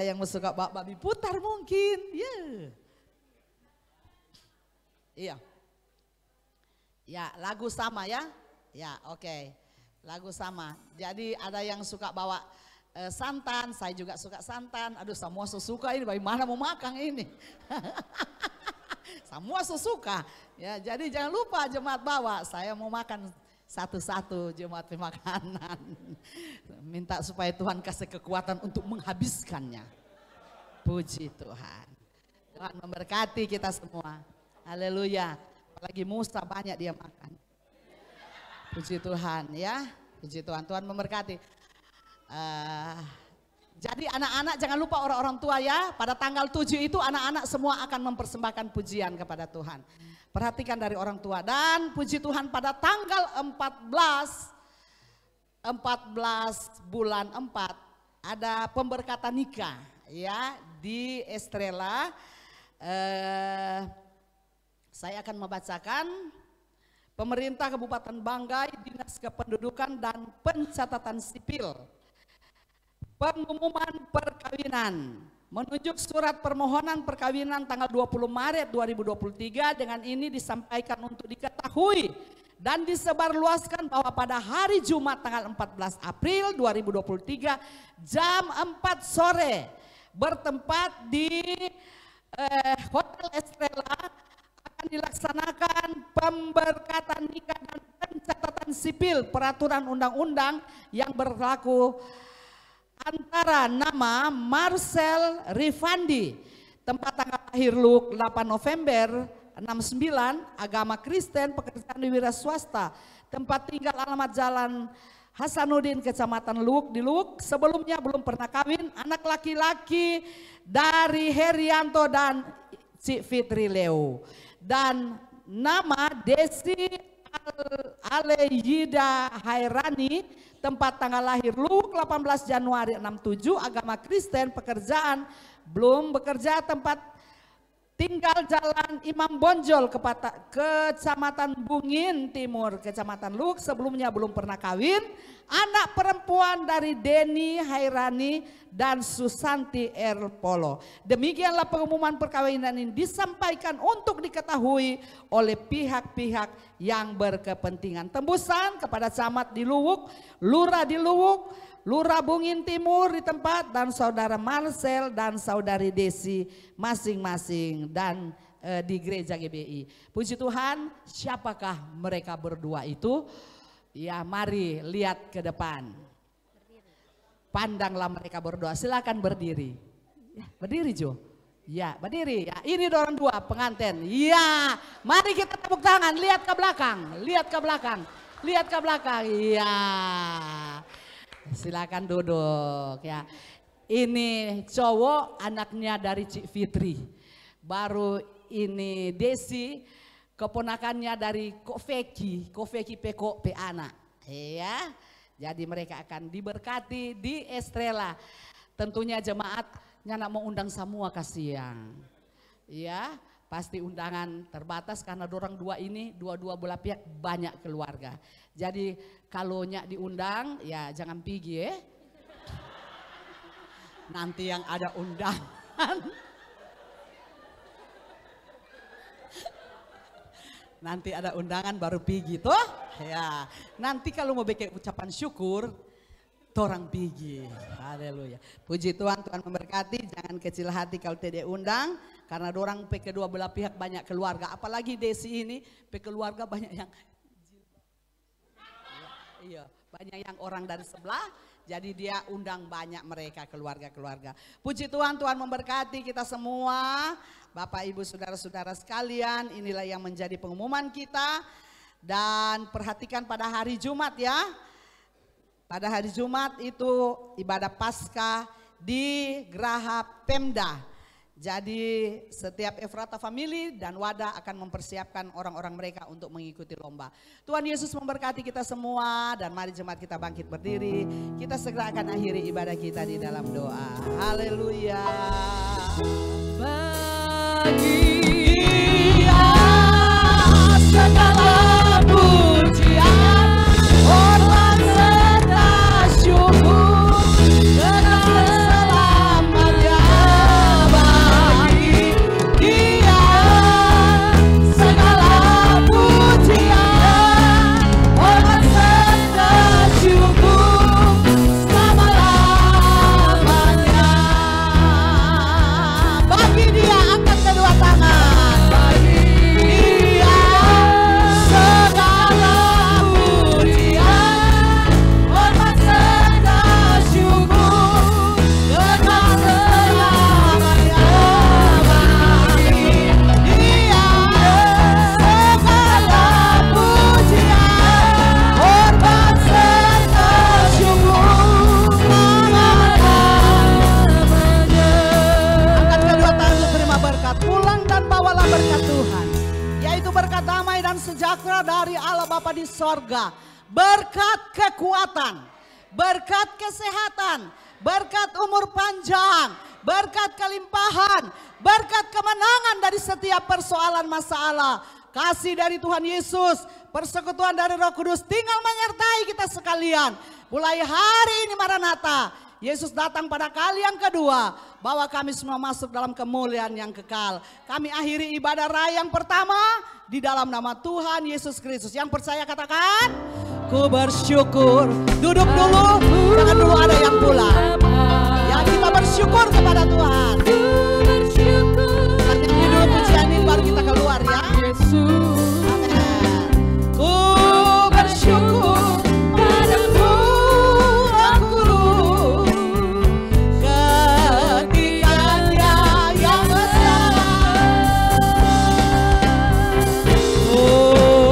[SPEAKER 5] yang suka bawa babi putar mungkin. Iya. Ya, lagu sama ya. Ya, oke. Lagu sama. Jadi ada yang suka bawa santan, saya juga suka santan. Aduh, semua suka ini, bagaimana mau makan ini? Semua suka. Ya, jadi jangan lupa jemaat bawa. Saya mau makan satu-satu jemaat makanan. Minta supaya Tuhan kasih kekuatan untuk menghabiskannya. Puji Tuhan. Tuhan memberkati kita semua. Haleluya. Apalagi Musa banyak dia makan. Puji Tuhan ya. Puji Tuhan. Tuhan memberkati. Jadi anak-anak jangan lupa orang-orang tua ya. Pada tanggal 7 itu anak-anak semua akan mempersembahkan pujian kepada Tuhan. Perhatikan dari orang tua. Dan puji Tuhan pada tanggal 14 bulan 4 ada pemberkatan nikah ya di Estrella. Saya akan membacakan. Pemerintah Kabupaten Banggai, Dinas Kependudukan dan Pencatatan Sipil. Pengumuman perkawinan. Menunjuk surat permohonan perkawinan tanggal 20 Maret 2023 dengan ini disampaikan untuk diketahui dan disebarluaskan bahwa pada hari Jumat tanggal 14 April 2023 jam 4 sore bertempat di Hotel Estrella akan dilaksanakan pemberkatan nikah dan pencatatan sipil peraturan undang-undang yang berlaku antara nama Marcel Rifandi, tempat tanggal lahir Luk 8 November 69, agama Kristen, pekerjaan di wira swasta, tempat tinggal alamat Jalan Hasanuddin, Kecamatan Luk di Luk, sebelumnya belum pernah kawin, anak laki-laki dari Herianto dan Cik Fitri Leo. Dan nama Desi Aleyida Hairani, tempat tanggal lahir Luk 18 Januari 67, agama Kristen, pekerjaan belum bekerja, tempat tinggal Jalan Imam Bonjol, Kecamatan Bungin Timur, Kecamatan Luk, sebelumnya belum pernah kawin, anak perempuan dari Deni Hairani dan Susanti Erpolo. Demikianlah pengumuman perkawinan ini disampaikan untuk diketahui oleh pihak-pihak yang berkepentingan. Tembusan kepada camat di Luwuk, lurah di Luwuk, Lurah Bungin Timur di tempat, dan saudara Marcel dan saudari Desi masing-masing, dan di gereja GBI. Puji Tuhan, siapakah mereka berdua itu? Ya, mari lihat ke depan. Pandanglah mereka berdua. Silakan berdiri. Ya, berdiri Jo. Ya, berdiri. Ya, ini orang dua pengantin. Ya, mari kita tepuk tangan. Lihat ke belakang. Lihat ke belakang. Lihat ke belakang. Ya. Silakan duduk ya. Ini cowok anaknya dari Cik Fitri. Baru ini Desi, keponakannya dari Ko Feki Peko Pe anak. Ya. Jadi mereka akan diberkati di Estrella. Tentunya jemaatnya nak mau undang semua kasihan. Ya, pasti undangan terbatas karena dorang dua ini, dua-dua belah pihak banyak keluarga. Jadi kalau nyak diundang ya jangan pergi ya. Nanti yang ada undangan. Nanti ada undangan baru pergi toh. Ya, nanti kalau mau bikin ucapan syukur, torang pigi. Haleluya. Puji Tuhan, Tuhan memberkati. Jangan kecil hati kalau tidak undang. Karena dorang kedua belah pihak banyak keluarga. Apalagi Desi ini, keluarga banyak yang iya, banyak yang orang dari sebelah. Jadi dia undang banyak mereka keluarga-keluarga. Puji Tuhan, Tuhan memberkati kita semua. Bapak, Ibu, Saudara-saudara sekalian, inilah yang menjadi pengumuman kita. Dan perhatikan pada hari Jumat ya. Pada hari Jumat itu ibadah Paskah di Geraha Pemda. Jadi setiap Efrata Family dan Wadah akan mempersiapkan orang-orang mereka untuk mengikuti lomba. Tuhan Yesus memberkati kita semua dan mari jemaat kita bangkit berdiri. Kita segera akan akhiri ibadah kita di dalam doa. Haleluya. Bagi Dia segala pujian, hormat serta syukur dengan selamatnya. Bagi Dia segala pujian, hormat serta syukur selama-lamanya. Bagi Dia, angkat kedua tangan. Bagi Dia segala pujian, hormat serta syukur dengan selamanya. Bagi Dia segala pujian, hormat serta syukur selama-lamanya. Angkat kedua tangan untuk terima berkat. Pulang dan bawalah berkat Tuhan, yaitu berkat damai dan sejahtera dari Allah Bapa di sorga, berkat kekuatan, berkat kesehatan, berkat umur panjang, berkat kelimpahan, berkat kemenangan dari setiap persoalan masalah. Kasih dari Tuhan Yesus, persekutuan dari Roh Kudus tinggal menyertai kita sekalian. Mulai hari ini Maranatha, Yesus datang pada kali yang kedua, bawa kami semua masuk dalam kemuliaan yang kekal. Kami akhiri ibadah raya yang pertama di dalam nama Tuhan Yesus Kristus. Yang percaya katakan, ku bersyukur. Duduk dulu, jangan dulu ada yang pulang. Ya, kita bersyukur kepada Tuhan. Nanti dulu pujian ini baru kita keluar ya. Amen. Ku bersyukur padamu, aku ketika yang besar. Ku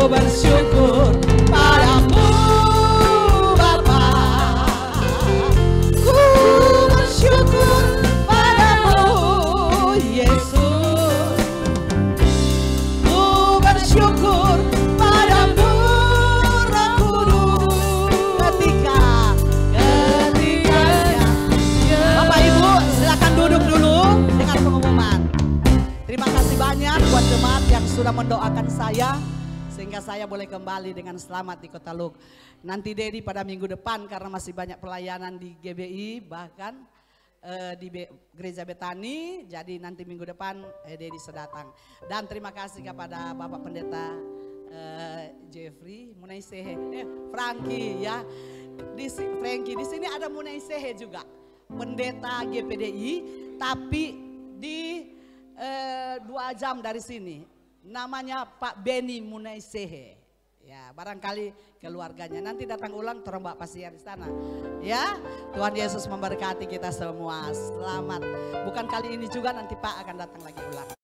[SPEAKER 5] bersyukur padamu Bapa. Ku bersyukur padamu Yesus. Ku bersyukur padamu Roh Kudus ketikanya. Bapak Ibu silakan duduk dulu dengan pengumuman. Terima kasih banyak buat jemaat yang sudah mendoakan saya sehingga saya boleh kembali dengan selamat di Kota Luk. Nanti Dedi pada minggu depan karena masih banyak pelayanan di GBI bahkan di Gereja Betani, jadi nanti minggu depan Dedi sedatang. Dan terima kasih kepada Bapak Pendeta Jeffrey Munaisehe, Frankie ya. Frankie di sini ada Munaisehe juga, pendeta GPDI, tapi di 2 jam dari sini. Namanya Pak Beni Munaisehe. Ya, barangkali keluarganya nanti datang ulang terembak pasti di sana. Ya, Tuhan Yesus memberkati kita semua. Selamat. Bukan kali ini juga, nanti Pak akan datang lagi ulang.